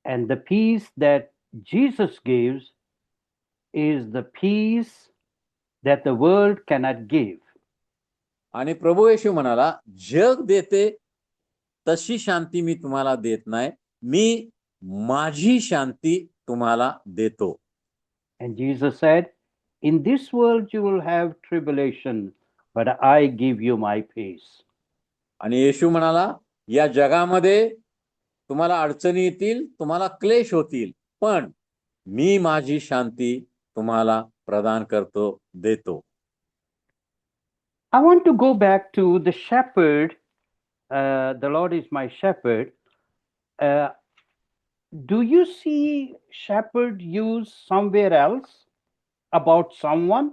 And the peace that Jesus gives is the peace that the world cannot give. आणि प्रभू येशू म्हणाला, जग देते तशी शांती मी तुम्हाला देत नाही, मी माझी शांती तुम्हाला देतो. And Jesus said, in this world you will have tribulation, but I give you my peace. आणि येशू म्हणाला, या जगामध्ये तुम्हाला अडचणी येतील, तुम्हाला क्लेश होतील, पण मी माझी शांती तुम्हाला प्रदान करतो, देतो. I want to go back to the shepherd. The Lord is my shepherd. Do you see shepherd used somewhere else about someone?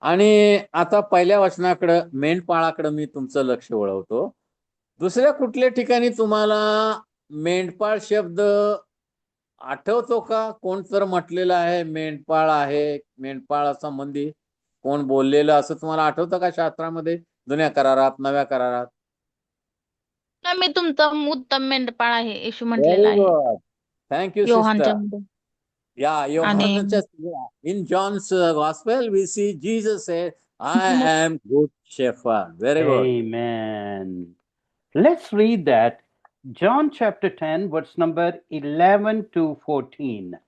आणि आता पहिल्या वचनाकडे, मेंढपाळाकडे मी तुमचं लक्ष वळवतो. दुसऱ्या कुठल्या ठिकाणी तुम्हाला मेंढपाळ शब्द आठवतो का? कोण तर म्हटलेलं आहे मेंढपाळ आहे, मेंढपाळ संबंधी कोण बोललेलं असं तुम्हाला आठवतं का शास्त्रामध्ये, जुन्या करारात, नव्या करारात? मी तुमचा उत्तम मेंढपाळ आहे, येशू म्हटलेला आहे थँक्यू योहानच्या सिस्टर. मध्ये. या योहानच्या, in John's gospel we see Jesus said, I am good shepherd. Very good. Amen. Let's read that. John chapter 10, verse number 11 to 14.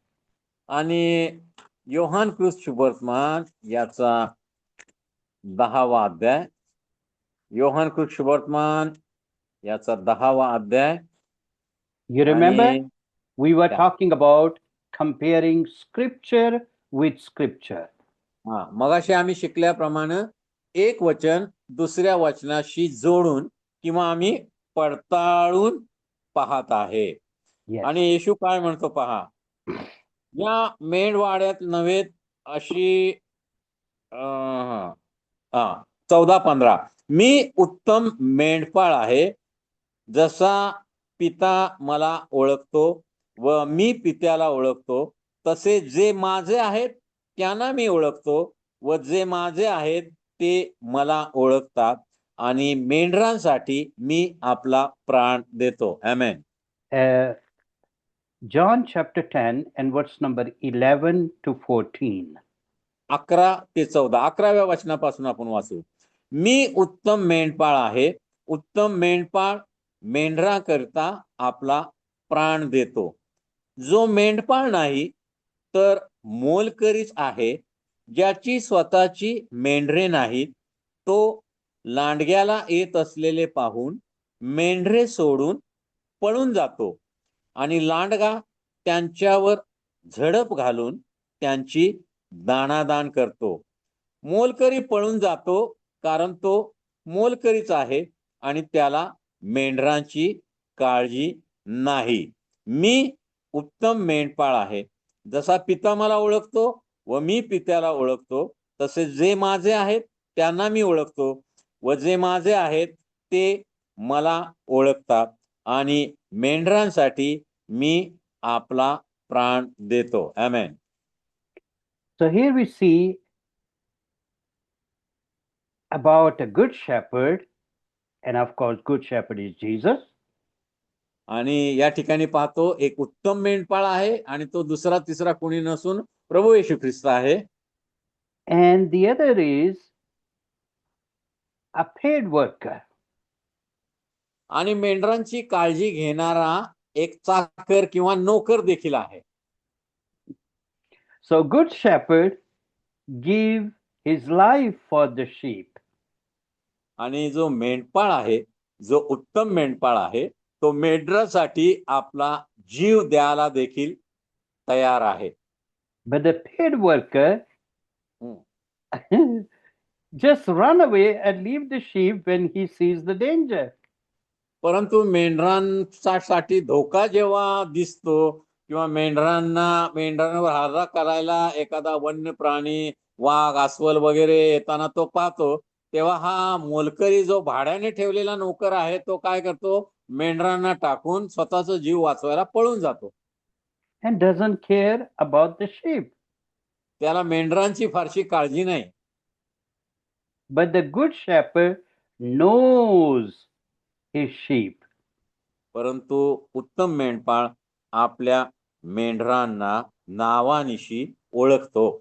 आणि योहान कृष्ण शुभवर्तमान याचा 10वा अध्याय, योहान कृष्ण शुभवर्तमान याचा 10वा अध्याय. You remember, आणि we were Yeah. talking about comparing scripture with scripture. हा, मगाशी आम्ही शिकल्याप्रमाणे एक वचन दुसऱ्या वचनाशी जोडून किंवा आम्ही पडताळून पाहत आहे. Yes. आणि येशू काय म्हणतो पहा, या मेंढवाड्यात नव्हे अशी 14-15, मी उत्तम मेंढपाळ आहे, जसा पिता मला ओळखतो व मी पित्याला ओळखतो, तसे जे माझे आहेत त्यांना मी ओळखतो व जे माझे आहेत ते मला ओळखतात, आणि मेंढरांसाठी मी आपला प्राण देतो. आमेन. John chapter 10 and verse number 11 to 14. 11 ते 14, 11व्या वचनापासून आपण वाचू. मी उत्तम मेंढपाळ आहे, उत्तम मेंढपाळ मेंढराकरिता आपला प्राण देतो. जो मेंढपाळ नाही तर मोलकरीच आहे, ज्याची स्वतःची मेंढरे नाहीत, तो लांडग्याला येत असलेले पाहून मेंढरे सोडून पळून जातो, आणि लांडगा त्यांच्यावर झडप घालून त्यांची दाणादाण करतो. मोलकरी पळून जातो, कारण तो मोलकरीच आहे आणि त्याला मेंढरांची काळजी नाही. मी उत्तम मेंढपाळ आहे, जसा पिता मला ओळखतो व मी पित्याला ओळखतो, तसे जे माझे आहेत त्यांना मी ओळखतो व जे माझे आहेत ते मला ओळखतात, आणि मेंढरांसाठी मी आपला प्राण देतो. आमेन. So here we see about a good shepherd, and of course, good shepherd is Jesus. आणि या ठिकाणी पाहतो एक उत्तम मेंढपाळ आहे आणि तो दुसरा तिसरा कोणी नसून प्रभू येशू ख्रिस्त आहे. And the other is a paid worker. आणि मेंढरांची काळजी घेणारा एक चाकर किंवा नोकर देखील आहे. So good shepherd give his life for the sheep. आणि जो मेंढपाळ आहे, जो उत्तम मेंढपाळ आहे, तो मेंढरासाठी आपला जीव द्यायला देखील तयार आहे. But the paid worker just run away and leave the sheep when he sees the danger. परंतु मेंढरांसाठी धोका जेव्हा दिसतो किंवा मेंढरांवर हल्ला करायला एखादा वन्य प्राणी, वाघ, अस्वल वगैरे येताना तो पाहतो, तेव्हा हा मोलकरी जो भाड्याने ठेवलेला नोकर आहे तो काय करतो, मेंढरांना टाकून स्वतःचा जीव वाचवायला पळून जातो. And doesn't care about the sheep. त्याला मेंढरांची फारशी काळजी नाही. But the good shepherd knows his sheep. परंतु उत्तम मेंढपाळ आपल्या मेंढरांना नावानिशी ओळखतो.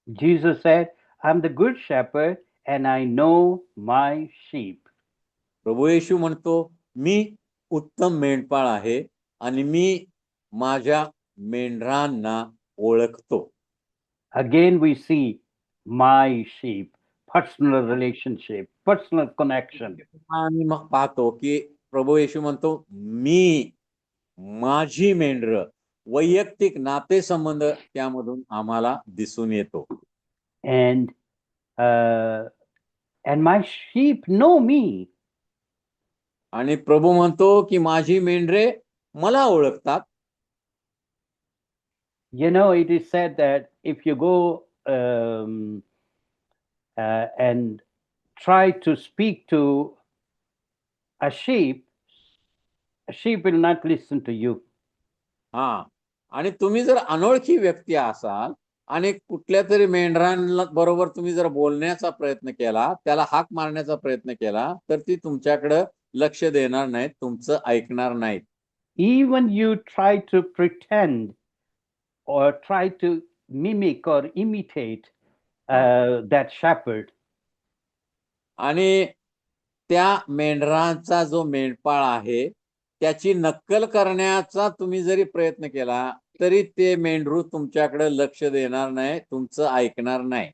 Jesus said, I'm the good shepherd and I know my sheep. प्रभू येशू म्हणतो, मी उत्तम मेंढपाळ आहे आणि मी माझ्या मेंढरांना ओळखतो. Again, we see my sheep, personal relationship, personal connection. आणि मग पाहतो की प्रभू येशू म्हणतो, मी माझी मेंढर, वैयक्तिक नातेसंबंध त्यामधून आम्हाला दिसून येतो. And my sheep know me. आणि प्रभू म्हणतो की माझी मेंढरे मला ओळखतात. You know, it is said that if you go and try to speak to a sheep will not listen to you. हा, आणि तुम्ही जर अनोळखी व्यक्ती असाल आणि कुठल्या तरी मेंढरांना बरोबर तुम्ही जर बोलण्याचा प्रयत्न केला, त्याला हाक मारण्याचा प्रयत्न केला, तर ती तुमच्याकडे लक्ष देणार नाहीत, तुमचं ऐकणार नाहीत. Even you try to pretend or try to mimic or imitate that shepherd. आणि त्या मेंढरांचा जो मेंढपाळ आहे त्याची नक्कल करण्याचा तुम्ही जरी प्रयत्न केला तरी ते मेंढरू तुमच्याकडे लक्ष देणार नाही, तुमचं ऐकणार नाही.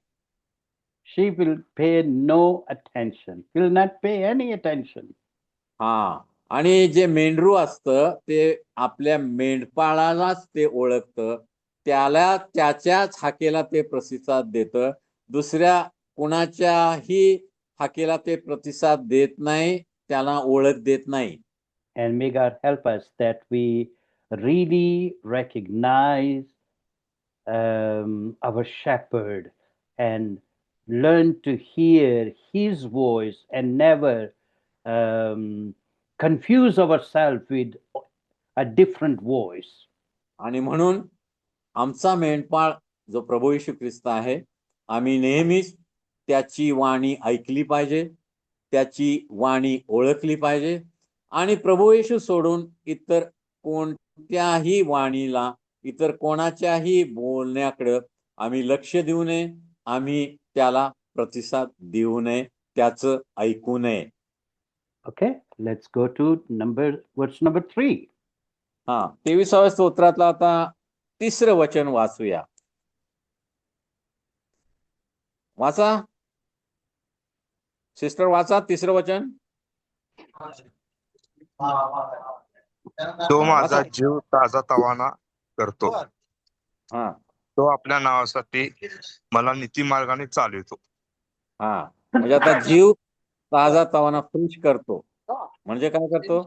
She will pay no attention, will not pay any attention. हा, आणि जे मेंढरू असतं ते आपल्या मेंढपाळालाच ते ओळखतं, त्याला त्याच्याच हाकेला ते प्रतिसाद देतं, दुसऱ्या कुणाच्याही हाकेला ते प्रतिसाद देत नाही, त्याला ओळख देत नाही. And may God help us that we really recognize our shepherd and learn to hear his voice and never confuse ourselves with a different voice. आणि म्हणून आमचा मेंढपाळ जो प्रभू येशू ख्रिस्त आहे, आम्ही नेहमीच त्याची वाणी ऐकली पाहिजे, त्याची वाणी ओळखली पाहिजे आणि प्रभू येशू सोडून इतर कोणत्याही वाणीला, इतर कोणाच्याही बोलण्याकडे आम्ही लक्ष देऊ नये, आम्ही त्याला प्रतिसाद देऊ नये, त्याचं ऐकू नये. Okay, let's go to verse number 3. हा, 23व्या स्तोत्रातला आता 3रं वचन वाचूया. वाचा सिस्टर, वाचा 3रं वचन. तो माझा जीव ताजा तवाना करतो, हा तो आपल्या नावासाठी मला नीती मार्गाने चालवितो. हा, म्हणजे आता जीव ताजा तवाना फ्रेश करतो म्हणजे काय करतो?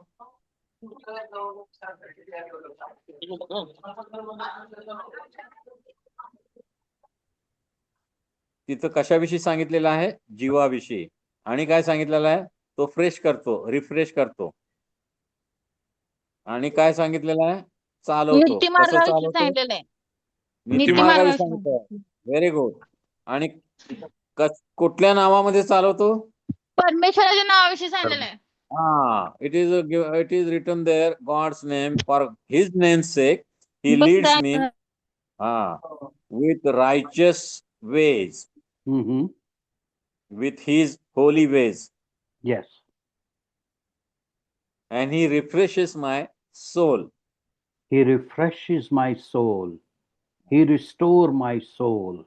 तिथं कशाविषयी सांगितलेलं आहे? जीवाविषयी. आणि काय सांगितलेलं आहे? तो फ्रेश करतो, रिफ्रेश करतो. आणि काय सांगितलेलं आहे? चालवतो. नीती कसं मार्गाविषयी चालवतो? सांगितलेलं आहे. नीती नीती मार्गाविषयी मार्गाविषयी सांगितलं. सांगितलं. Very good. आणि कुठल्या नावामध्ये चालवतो? परमेश्वराच्या नावाविषयी सांगितलेलं आहे. It is written there, God's name, for His name's sake, He leads me with righteous ways, Hmm. with His holy ways, Yes. and He refreshes my soul. He refreshes my soul. He restore my soul.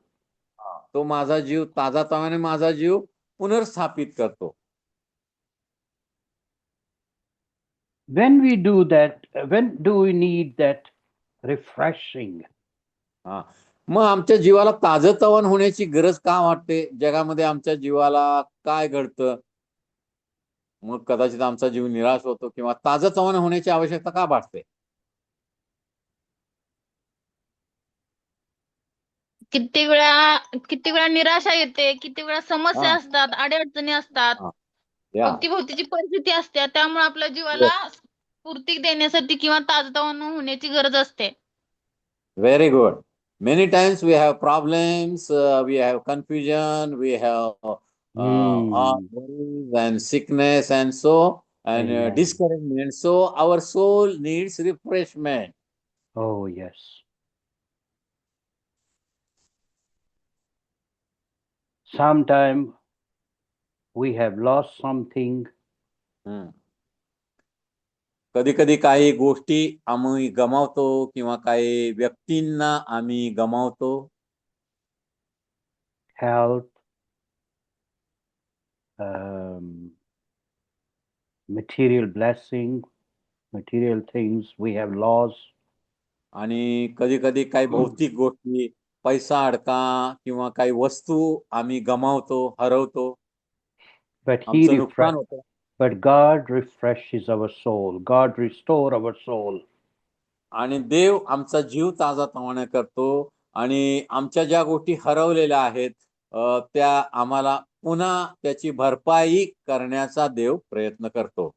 तो माझा जीव ताजातवाने माझा जीव पुनर्स्थापित करतो. When we do that, when do we need that refreshing? मग आमच्या जीवाला ताजतवान होण्याची गरज का वाटते? जगामध्ये आमच्या जीवाला काय घडतं? मग कदाचित आमचा जीव निराश होतो किंवा ताजतवान होण्याची आवश्यकता का भासते? कित्येक वेळा निराशा येते, कित्येक वेळा समस्या असतात, अडीअडचणी असतात, अवतीभोवतीची परिस्थिती असते, त्यामुळे आपल्या जीवाला स्फूर्ती देण्यासाठी किंवा ताजतवानं होण्याची गरज असते. Very good. Many times we have problems, we have confusion, we have all worries and sickness and Amen. discouragement. So our soul needs refreshment. Oh, yes. Sometime we have lost something. कधी कधी काही गोष्टी आम्ही गमावतो किंवा काही व्यक्तींना आम्ही गमावतो. Health, material blessing, material things we have lost. आणि कधी कधी काही भौतिक गोष्टी, पैसा अडका किंवा काही वस्तू आम्ही गमावतो, हरवतो. आमचं नुकसान होतं. But God refreshes our soul. God restore our soul. आणि देव आमचा जीव ताजातवाना करतो आणि आमच्या ज्या गोष्टी हरवलेल्या आहेत त्या आम्हाला पुन्हा त्याची भरपाई करण्याचा देव प्रयत्न करतो.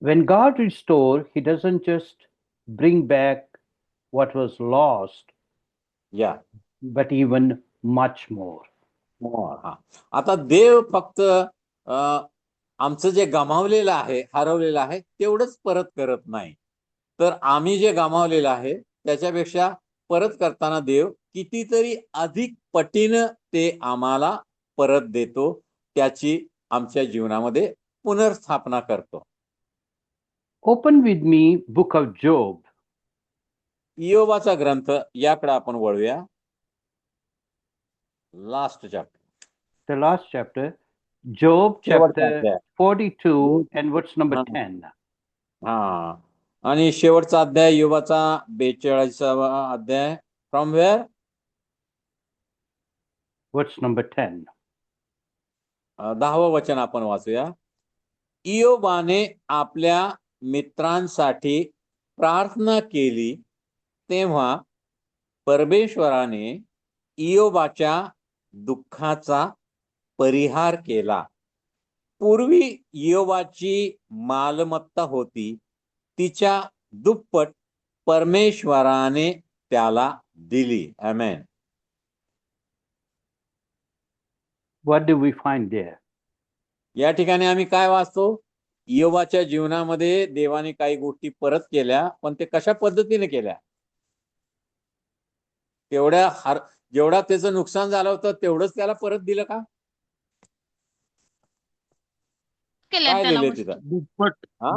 When God restores, He doesn't just bring back what was lost, but even much more. आता देव फक्त आमचं जे गमावलेलं आहे, हरवलेलं आहे तेवढंच परत करत नाही, तर आम्ही जे गमावलेलं आहे त्याच्यापेक्षा परत करताना देव कितीतरी अधिक पटीनं ते आम्हाला परत देतो, त्याची आमच्या जीवनामध्ये पुनर्स्थापना करतो. Open with me book of Job. इयोबाचा ग्रंथ याकडे आपण वळूया. Last chapter. The last chapter, Job chapter 42 and verse number 10. आणि शेवटचा अध्याय इयोबाचा 42वा अध्याय. From where? Verse number 10. 10वं वचन आपण वाचूया. इयोबाने आपल्या मित्रांसाठी प्रार्थना केली तेव्हा परमेश्वराने इयोबाच्या दुःखाचा परिहार केला. पूर्वी इयोबाची मालमत्ता होती, तिच्या दुप्पट परमेश्वराने त्याला दिली. आमेन. What do we find there? या ठिकाणी आम्ही काय वाचतो? इयोबाच्या जीवनामध्ये देवाने काही गोष्टी परत केल्या, पण ते कशा पद्धतीने केल्या? जेवढा त्याचं नुकसान झालं होतं तेवढंच त्याला परत दिलं का? काय दिले तिथं?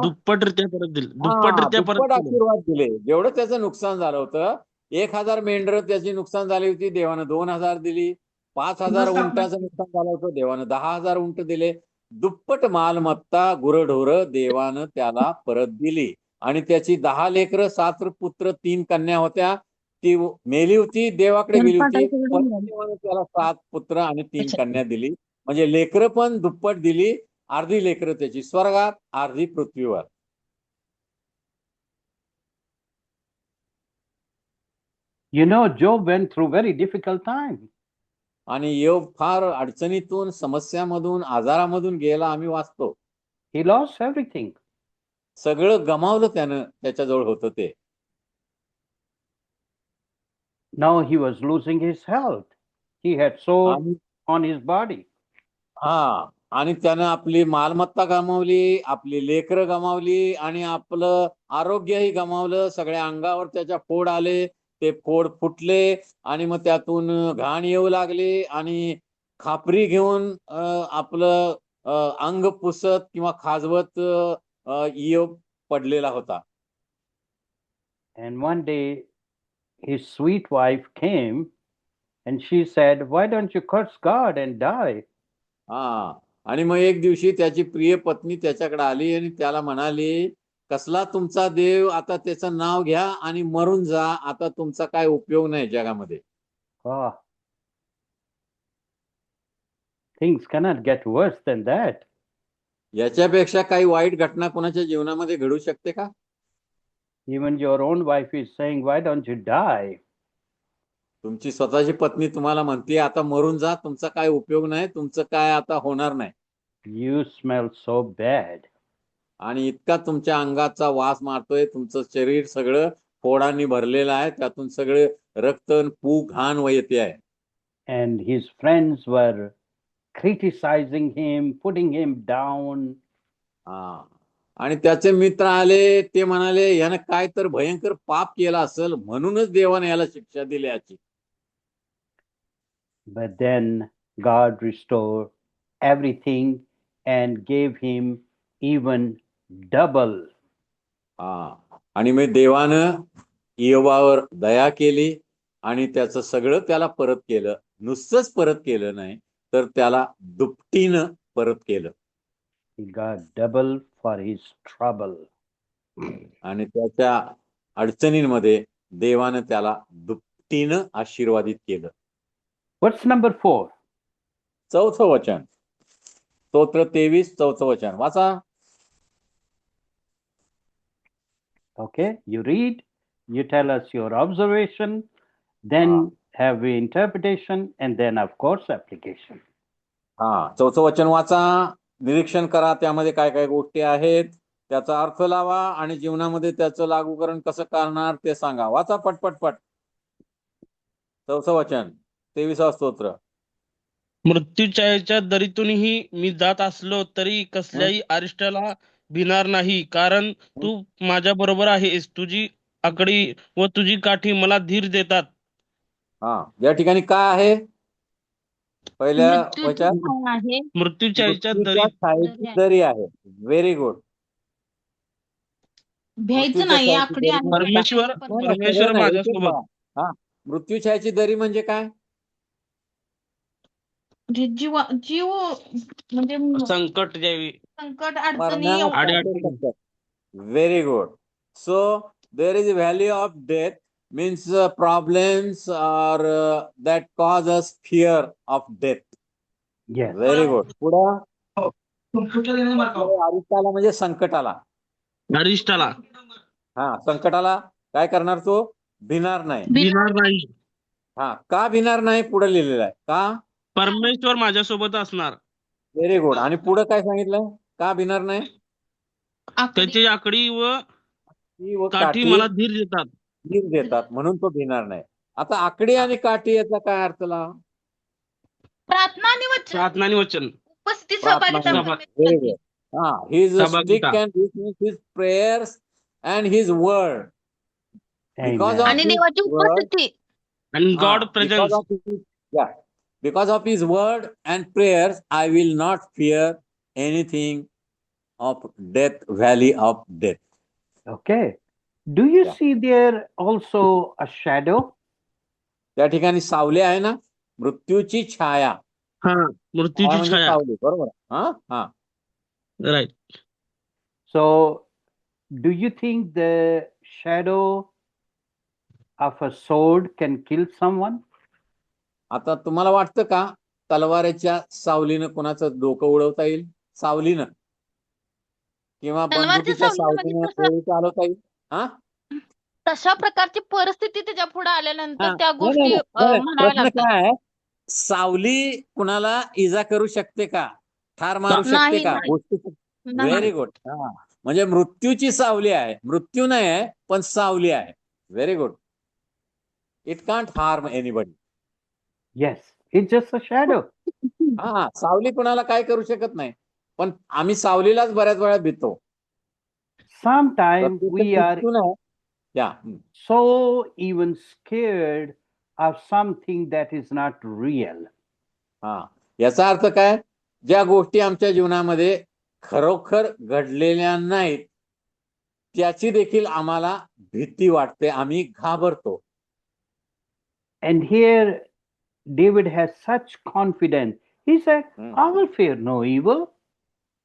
दुप्पटरित्या परत दिले. दुप्पट आशीर्वाद दिले. जेवढं त्याचं नुकसान झालं होतं, 1000 मेंढर त्याची नुकसान झाली होती, देवानं 2000 दिली. 5000 उंटाचं नुकसान झालं होतं, देवानं 10,000 उंट दिले. दुप्पट मालमत्ता, गुरढोरं देवानं त्याला परत दिली. आणि त्याची 10 लेकरं, 7 पुत्र, 3 कन्या होत्या. ती मेली होती, देवाकडे गेली होती, पण देवानं त्याला 7 पुत्र आणि 3 कन्या दिली. म्हणजे लेकरं पण दुप्पट दिली. अर्धी लेकरं त्याची स्वर्गात, अर्धी पृथ्वीवर. You know, Job went through very difficult time. आणि योग फार अडचणीतून, समस्यामधून, आजारामधून गेला, आम्ही वाचतो. He lost everything. सगळं गमावलं त्यानं, त्याच्याजवळ होतं ते. Now he was losing his health. He had sore आणि on his body. हा, आणि त्यानं आपली मालमत्ता गमावली, आपली लेकरं गमावली आणि आपलं आरोग्यही गमावलं. सगळ्या अंगावर त्याच्या फोड आले, ते फोड फुटले आणि मग त्यातून घाण येऊ लागली आणि खापरी घेऊन आपलं अंग पुसत किंवा खाजवत इयोब पडलेला होता. And one day his sweet wife came and she said, "Why don't you curse God and die?" हा, आणि मग एक दिवशी त्याची प्रिय पत्नी त्याच्याकडे आली आणि त्याला म्हणाली, कसला तुमचा देव, आता त्याचं नाव घ्या आणि मरून जा, आता तुमचा काय उपयोग नाही जगामध्ये. Ah, things cannot get worse than that. याच्यापेक्षा काही वाईट घटना कोणाच्या जीवनामध्ये घडू शकते का? Even your own wife is saying, "Why don't you die?" तुमची स्वतःची पत्नी तुम्हाला म्हणते, आता मरून जा, तुमचा काय उपयोग नाही, तुमचं काय आता होणार नाही. You smell so bad. आणि इतका तुमच्या अंगाचा वास मारतोय, तुमचं शरीर सगळं फोडांनी भरलेलं आहे, त्यातून सगळे रक्त पू घाण येते आहे. And his friends were criticizing him, putting him down. हा, आणि त्याचे मित्र आले, ते म्हणाले यानं काय तर भयंकर पाप केला असेल, म्हणूनच देवाने याला शिक्षा दिली याची. But then God restored everything and gave him even double. हा, आणि मग देवानं इयोबावर दया केली आणि त्याचं सगळं त्याला परत केलं. नुसतंच परत केलं नाही, तर त्याला दुपटीनं परत केलं. He got double for his trouble. आणि त्याच्या अडचणींमध्ये देवानं त्याला दुपटीनं आशीर्वादित केलं. What's number 4? चौथं वचन, स्तोत्र 23 चौथं वचन वाचा. Okay, you read, you tell us your observation, then have we interpretation, and then of course application. हा, चौथं वचन वाचा, निरीक्षण करा, त्यामध्ये काय काय गोष्टी आहेत, त्याचा अर्थ लावा आणि जीवनामध्ये त्याचं लागूकरण कसं करणार ते सांगा. वाचा पटपट. चौथं वचन, 23वा स्तोत्र. मृत्यूच्या दरीतूनही मी जात असलो तरी कसल्याही अरिष्टाला भिणार नाही, कारण तू माझ्या बरोबर आहेस. तुझी आकडी व तुझी काठी मला धीर देतात. हा, या ठिकाणी काय आहे? पहिल्या मृत्यूची वचन छाया आहे. मृत्यूच्या मृत्यूच्या छायेची दरी आहे. Very good. भ्यायचं नाही, आकडी आहे. परमेश्वर माझ्यासोबत. हा, मृत्यूछायेची दरी म्हणजे काय? जीव म्हणजे संकट ज्यावेळी संकट अडचणी very good. So there is value of death means problems or that cause us fear of death. Yes. Very good. पुढं अरिष्टाला म्हणजे संकटाला. अरिष्टाला हा, संकटाला काय करणार तो? भिणार नाही. भिणार नाही. हा, का भिणार नाही? पुढे लिहिलेलं आहे. का? परमेश्वर माझ्यासोबत असणार. Very good. आणि पुढे काय सांगितलं? का भिणार नाही? त्याची आकडी व काठी मला धीर देतात. म्हणून तो भिणार नाही. आता आकडी आणि काठी याचा काय अर्थ लावा? प्रार्थना आणि वचन उपस्थिती सहभागिता. Very good. हा, his stick and his prayers and his word. Because of आणि देवाची उपस्थिती. And God presence. Because of his word and prayers, I will not fear anything of death, valley of death. Okay. Do you see there also a shadow? त्या ठिकाणी सावली आहे ना, मृत्यूची छाया. हा, मृत्यूची छाया. सावली, बरोबर. हा, right. So, do you think the shadow of a sword can kill someone? आता तुम्हाला वाटतं का तलवारीच्या सावलीनं कोणाचं डोकं उडवता येईल? सावलीनं किंवा बंदुकीच्या सावलीनं गोळी चालवता येईल? हा, तशा प्रकारची परिस्थिती त्याच्या पुढे आल्यानंतर त्या गोष्टी नाही. म्हणाव्या प्रश्न लागतात. काय आहे? सावली कुणाला इजा करू शकते का? ठार मारू शकते नाही, का? नाही. गोष्टी. Very good. म्हणजे मृत्यूची सावली आहे, मृत्यू नाही आहे पण सावली आहे. Very good. It can't harm anybody. Yes, it's just a shadow. हा, सावली कोणाला काय करू शकत नाही, पण आम्ही सावलीलाच बऱ्याच वेळा भीतो. Sometimes we are मृत्यू नाही. या so even scared of something that is not real. हा, याचा अर्थ काय, ज्या गोष्टी आमच्या जीवनामध्ये खरोखर घडलेल्या नाहीत त्याची देखील आम्हाला भीती वाटते, आम्ही घाबरतो. And here David has such confidence. He said, Hmm. I will fear no evil.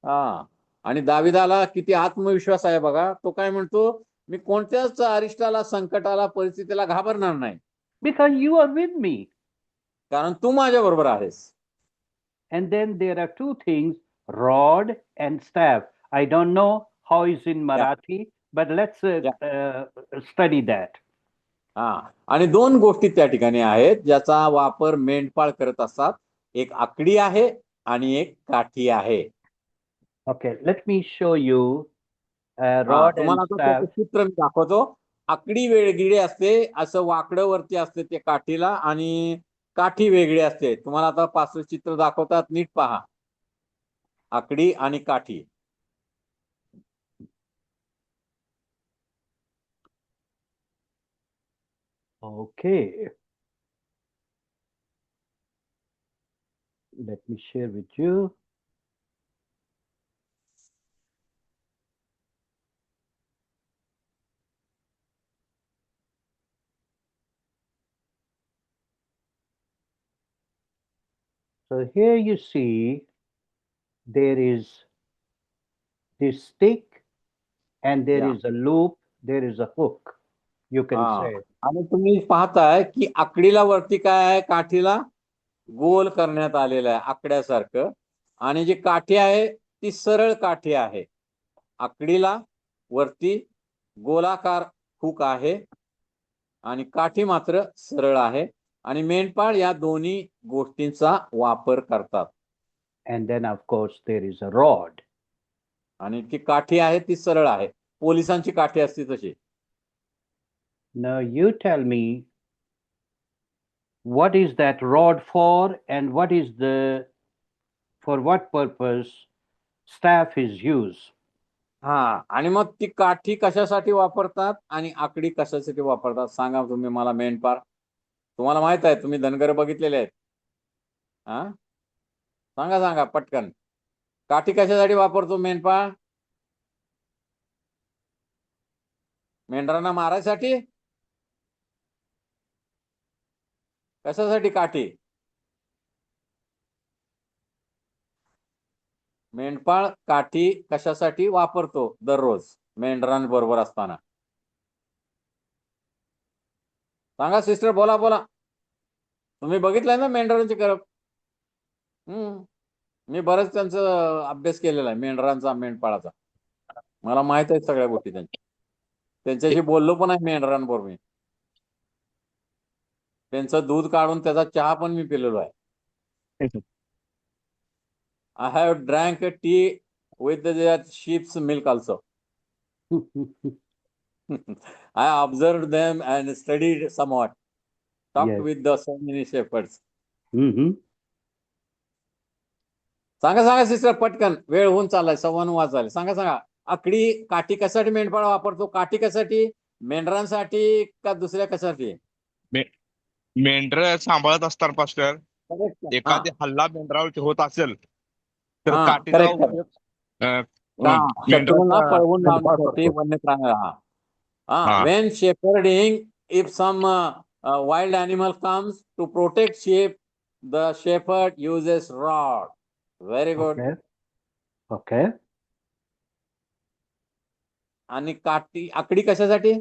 हा, आणि दाविदाला किती आत्मविश्वास आहे बघा. तो काय म्हणतो, मी कोणत्याच अरिष्टाला, संकटाला, परिस्थितीला घाबरणार नाही, Because you are with me. कारण तू माझ्या बरोबर आहेस. And then there are two things, rod and staff. I don't know how is in Marathi, but let's study that. हा, आणि दोन गोष्टी त्या ठिकाणी आहेत ज्याचा वापर मेंढपाळ करत असतात. एक आकडी आहे आणि एक काठी आहे. Okay, let me show you हा, rod and तुम्हाला आता staff. त्याचं चित्र मी दाखवतो. आकडी वेगळी असते, असं वाकडं वरती असते ते काठीला, आणि काठी वेगळी असते. तुम्हाला आता पाच चित्र दाखवतात, नीट पहा. आकडी आणि काठी. Okay. Let me share with you. So here you see there is this stick and there Yeah. is a loop, there is a hook, you can हा, say. आणि तुम्ही पाहताय की आकडीला वरती काय आहे, काठीला गोल करण्यात आलेलं आहे आकड्यासारखं, आणि जी काठी आहे ती सरळ काठी आहे. आकडीला वरती गोलाकार हुक आहे आणि काठी मात्र सरळ आहे, आणि मेंढपाळ या दोन्ही गोष्टींचा वापर करतात. And then of course there is a rod. आणि ती काठी आहे ती सरळ आहे, पोलिसांची काठी असते तशी. Now you tell me, what is that rod for and what is for what purpose staff is used? हा, आणि मग ती काठी कशासाठी वापरतात आणि आकडी कशासाठी वापरतात, सांगा तुम्ही मला मेंढपाळ. तुम्हाला माहित आहे, तुम्ही धनगर बघितलेले आहेत. हा, सांगा सांगा पटकन. काठी कशासाठी वापरतो मेंढपाळ? मेंढरांना मारायसाठी? कशासाठी काठी? मेंढपाळ काठी कशासाठी वापरतो दररोज मेंढरांबरोबर असताना? सांगा सिस्टर, बोला बोला. तुम्ही बघितलंय ना मेंढरांची करप? मी बरंच त्यांचा अभ्यास केलेला आहे, मेंढरांचा, मेंढपाळाचा. मला माहित आहे सगळ्या गोष्टी त्यांच्याशी बोललो पण आहे मेंढरांबरोबर मी. त्यांचं दूध काढून त्याचा चहा पण मी पिलेलो आहे. I have drank a tea with the sheep's milk also. I observed them and studied somewhat. Talked Yes. with the so many shepherds. Mm-hmm. सांगा सांगा सिस्टर पटकन, वेळ होऊन चाललाय, 9:15 वाजले. सांगा सांगा, आकडी काठी कशासाठी मेंढपाळ वापरतो? काठी कशासाठी? मेंढरांसाठी का दुसऱ्या कशासाठी? मेंढर सांभाळत असताना पास्टर Correct. एखादी हल्ला मेंढरावर होत असेल तर हा, काठीचा correct. उपयोग शत्रूंना मेंढराचा पळवून मेंढपाळ लावण्यासाठी करतो. वन्य प्राण्याला. हा. When shepherding, if some wild animal comes to protect sheep, the shepherd uses rod. Very good. Okay. Okay. आणि काठी, आकडी कशासाठी?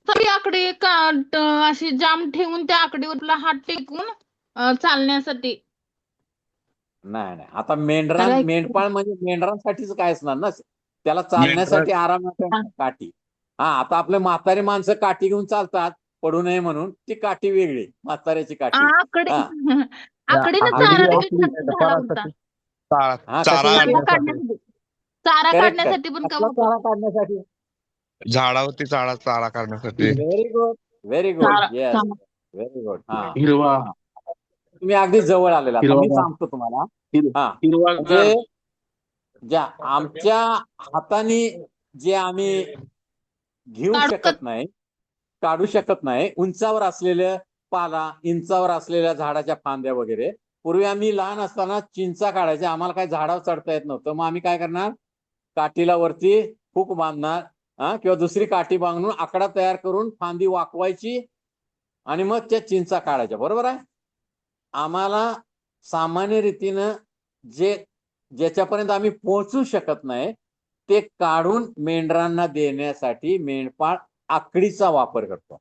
तरी आकडी अशी जाम ठेवून त्या आकडीवर हात टेकून चालण्यासाठी. नाही नाही, आता Correct. मेंढपाळ म्हणजे मेंढरांसाठीच काय असणार ना, त्याला चालण्यासाठी आराम काठी. हा, आता आपले म्हातारी माणसं काठी घेऊन चालतात पडू नये म्हणून, ती काठी वेगळी, म्हाताऱ्याची काठी. आकडे हा. आकडीनं आकडी चारा आपली देखील झाला होता. हा, चारा कशासाठी? चारा आणण्यासाठी. काढण्यासाठी. चारा करेक्ट आहे. काढण्यासाठी पण कसला का चारा काढण्यासाठी? झाडावरती चारा काढण्यासाठी. Very good, very good. चारा येस, चारा व्हेरी गुड. हा हिरवा हा. तुम्ही अगदी जवळ आलेला. आता मी हिरवा सांगतो तुम्हाला. हिर- हा हिरवागार म्हणजे ज्या आमच्या हाताने जे आम्ही घेऊ शकत नाही, काढू शकत नाही, उंचावर असलेल्या पाला, इंचावर असलेल्या झाडाच्या फांद्या वगैरे. पूर्वी आम्ही लहान असताना चिंचा काढायच्या, आम्हाला काय झाडावर चढता येत नव्हतं, मग आम्ही काय करणार, काठीला वरती हुक बांधणार, किंवा दुसरी काठी बांधून आकडा तयार करून फांदी वाकवायची आणि मग त्या चिंचा काढायच्या. बरोबर आहे. आम्हाला सामान्य रीतीनं ज्याच्यापर्यंत आम्ही पोहोचू शकत नाही ते काढून मेंढरांना देण्यासाठी मेंढपाळ आकडीचा वापर करतो.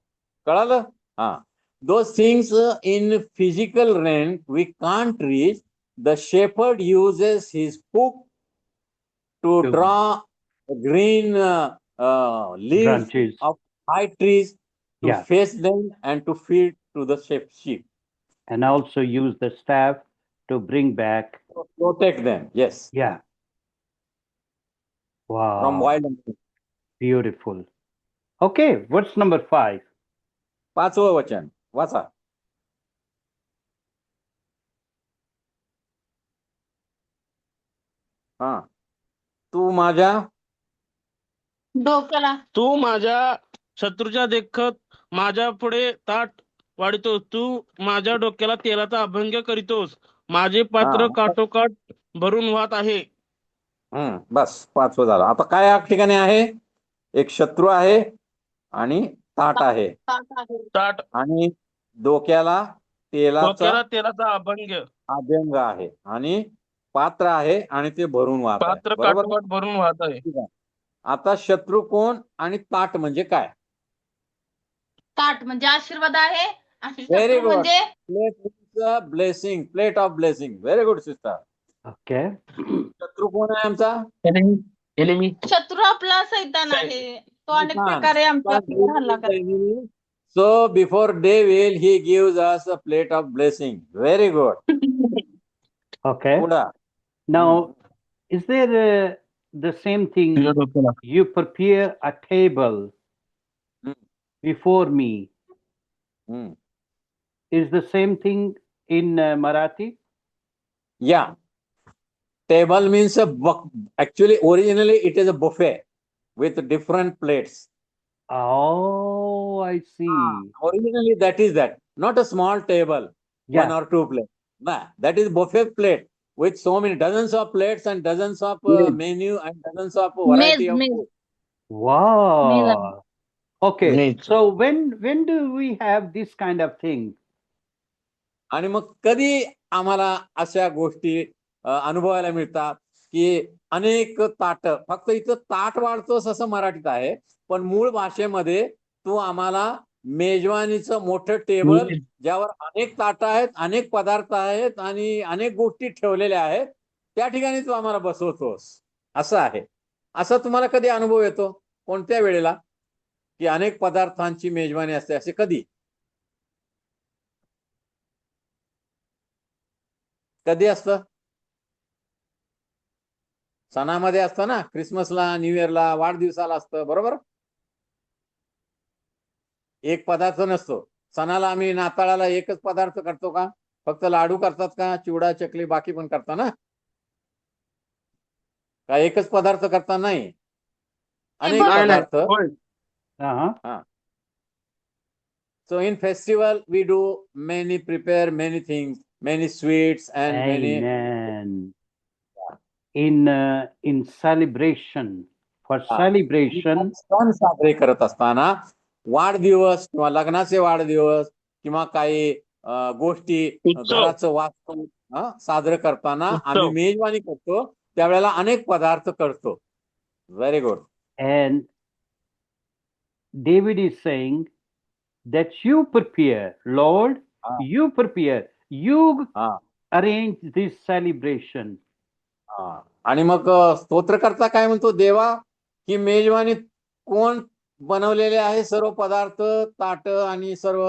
कळालं? हा. Those things in physical realm we can't reach. The shepherd uses his hook to To draw green leaves branches. of high trees to Yeah. face them and to feed to the sheep. And also use the staff to bring back. To protect them. Yes. Yeah. From Wow. wild animals. Beautiful. Okay, what's number 5? 5वं वचन वाचा. हा. तू माझ्या डोक्याला तू माझ्या शत्रूच्या देखत माझ्या पुढे ताट वाढितोस. तू माझ्या डोक्याला तेलाचा अभंग करीतोस. माझे पात्र काठोकाठ भरून वाहत आहे. बस 5वं झालं. आता काय या ठिकाणी आहे? एक शत्रू आहे आणि ताट आहे ताट आणि डोक्याला तेलाचा तेलाचा अभंग अभ्यंग आहे आणि पात्र आहे आणि ते भरून वाहत आहे. पात्र बरोबर. काठोकाठ भरून वाहत आहे. ठीक आहे. आता शत्रू कोण आणि ताट म्हणजे काय? ताट म्हणजे आशीर्वाद आहे आणि व्हेरी शत्रू गुड. म्हणजे plate blessing, plate of blessing. Very good sister. Okay. शत्रू कोण आहे आमचा? शत्रू आपला सैतान आहे. तो अनेक प्रकारे आमच्यावर हल्ला करतो. So before devil he gives us a plate of blessing. Very good. Okay. पुढं. Now, is there the same thing? तुझ्या डोक्याला You prepare a table Hmm. before me. Hmm. Is the same thing in Marathi? Yeah. Table means actually originally it is a buffet with different plates. Oh, I see. Originally that is that. Not a small table, Yeah. 1 or 2 plates. Nah, that is buffet plate with so many dozens of plates and dozens of menu and dozens of variety of मेज. food. Wow. Okay. Neat. So when do we have this kind of thing? आणि मग कधी आम्हाला अशा गोष्टी अनुभवायला मिळतात की अनेक ताट, फक्त इथं ताट वाढतोस असं मराठीत आहे, पण मूळ भाषेमध्ये तू आम्हाला मेजवानीचं मोठं टेबल ज्यावर अनेक ताट आहेत, अनेक पदार्थ आहेत आणि अनेक गोष्टी ठेवलेल्या आहेत, त्या ठिकाणी तू आम्हाला बसवतोस असं आहे. असा तुम्हाला कधी अनुभव येतो? कोणत्या वेळेला? की अनेक पदार्थांची मेजवानी असते, असे कधी कधी असतं? सणामध्ये असतं ना, क्रिसमसला, न्यू इयरला, वाढदिवसाला असतं. बरोबर. एक पदार्थ नसतो. सणाला आम्ही नाताळाला एकच पदार्थ करतो का? फक्त लाडू करतात का? चिवडा, चकली, बाकी पण करता ना? का एकच पदार्थ करता? नाही, अनेक पदार्थ. Uh-huh. So in festival we do prepare many things, many sweets and many. Amen. In celebration, for celebration, सण साजरे करत असताना, वाढदिवस किंवा लग्नाचे वाढदिवस किंवा काही गोष्टी, घराचं वास्तू साजरं करताना आम्ही मेजवानी करतो, त्यावेळेला अनेक पदार्थ करतो. Very good. and David is saying that you prepare, Lord, you prepare, you arrange this celebration. आणि मग स्तोत्रकर्ता काय म्हणतो? देवा, ही मेजवानी कोण बनवलेले आहे? सर्व पदार्थ, ताट आणि सर्व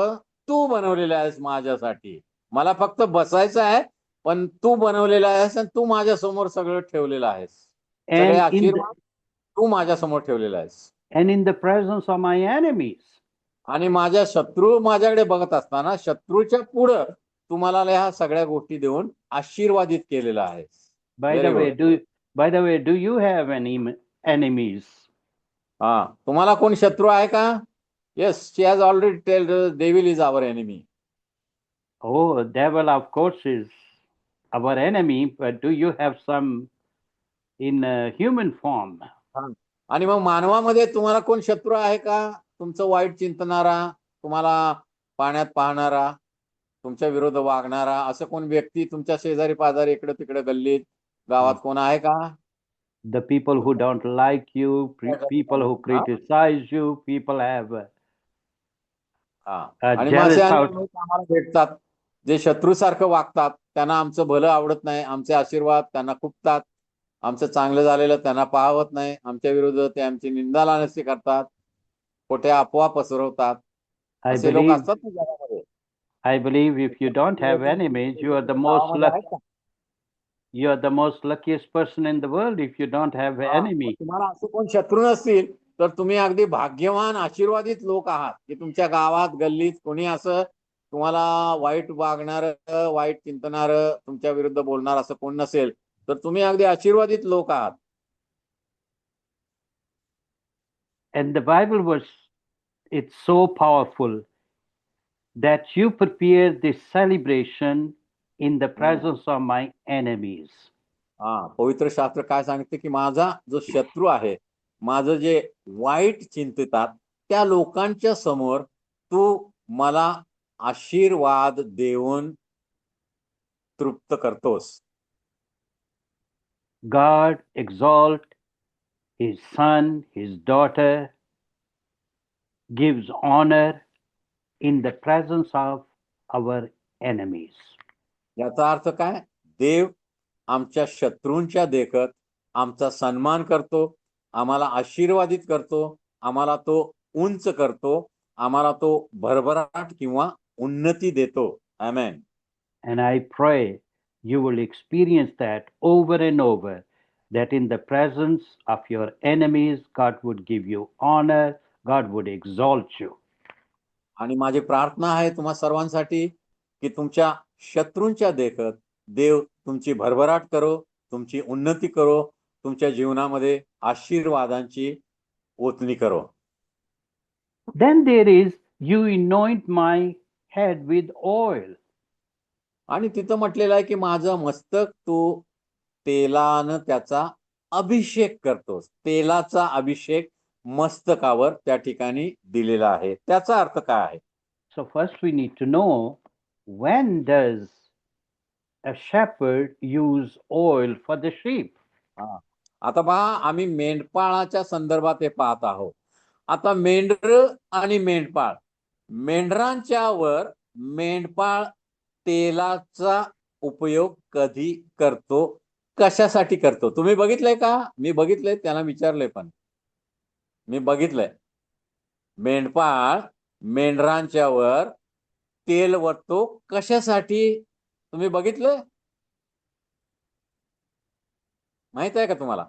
तू बनवलेले आहेस माझ्यासाठी. मला फक्त बसायचं आहे, पण तू बनवलेलं आहेस आणि तू माझ्या समोर सगळं ठेवलेलं आहेस. सगळे and in the, आशीर्वाद तू माझ्या समोर ठेवलेला आहेस. and in the presence of my enemies. आणि माझ्या शत्रू माझ्याकडे बघत असताना शत्रूच्या पुढं तुम्हाला ह्या सगळ्या गोष्टी देऊन आशीर्वादित केलेलं आहे. By Very the way, good. do you have any enemies? हा, तुम्हाला कोण शत्रू आहे का? Yes, she has already telled devil is our enemy. Oh, devil, of course, is our enemy, but do you have some in human form? आणि मग मानवामध्ये तुम्हाला कोण शत्रू आहे का? तुमचं वाईट चिंतणारा, तुम्हाला पाण्यात पाहणारा, तुमच्या विरोध वागणारा, असं कोण व्यक्ती तुमच्या शेजारी पाजारी इकडे तिकडे गल्लीत गावात कोण आहे का? The people who don't like you, people who criticize you, people have आणि jealous मासे out. आम्हाला भेटतात, जे शत्रूसारखं वागतात, त्यांना आमचं भलं आवडत नाही, आमचे आशीर्वाद त्यांना खुपतात, आमचं चांगलं झालेलं त्यांना पाहवत नाही, आमच्या विरुद्ध ते आमची निंदा लावण्याची करतात, खोट्या अफवा पसरवतात. असे लोक असतात ना जगामध्ये. I believe if you don't have enemies, you are the most luckiest person in the world if you don't have enemy. तुम्हाला असे कोण शत्रू नसतील तर तुम्ही अगदी भाग्यवान आशीर्वादित लोक आहात की तुमच्या गावात गल्लीत कोणी असं तुम्हाला वाईट वागणार, वाईट चिंतणार, तुमच्या विरुद्ध बोलणार असं कोण नसेल तर तुम्ही अगदी आशीर्वादित लोक आहात. And the Bible was, it's so powerful that you prepare this celebration in the presence of my enemies. पवित्र शास्त्र काय सांगते की माझा जो शत्रू आहे, माझं जे वाईट चिंतितात त्या लोकांच्या समोर तू मला आशीर्वाद देऊन तृप्त करतोस. God exalt his son, his daughter, gives honor in the presence of our enemies. याचा अर्थ काय? देव आमच्या शत्रूंच्या देखत आमचा सन्मान करतो, आम्हाला आशीर्वादित करतो, आम्हाला तो उंच करतो, आम्हाला तो भरभराट किंवा उन्नती देतो. आमेन. And I pray you will experience that over and over, that in the presence of your enemies, God would give you honor, God would exalt you. आणि माझी प्रार्थना आहे तुम्हा सर्वांसाठी की तुमच्या शत्रूंच्या देखत देव तुमची भरभराट करो, तुमची उन्नती करो, तुमच्या जीवनामध्ये आशीर्वादांची ओतणी करो. Then there is, you anoint my head with oil. आणि तिथं म्हटलेलं आहे की माझं मस्तक तू तेलानं त्याचा अभिषेक करतोस. तेलाचा अभिषेक मस्तकावर त्या ठिकाणी दिलेला आहे. त्याचा अर्थ काय आहे? So first we need to know, when does a shepherd use oil for the sheep? आता पहा, आम्ही मेंढपाळाच्या संदर्भात हे पाहत आहोत. आता मेंढर आणि मेंढपाळ, मेंढरांच्या वर मेंढपाळ तेलाचा उपयोग कधी करतो, कशासाठी करतो? तुम्ही बघितलंय का? मी बघितलंय, त्याला विचारलंय पण मी बघितलंय. मेंढपाळ मेंढरांच्या वर तेल वरतो कशासाठी? तुम्ही बघितलंय? माहित आहे का तुम्हाला?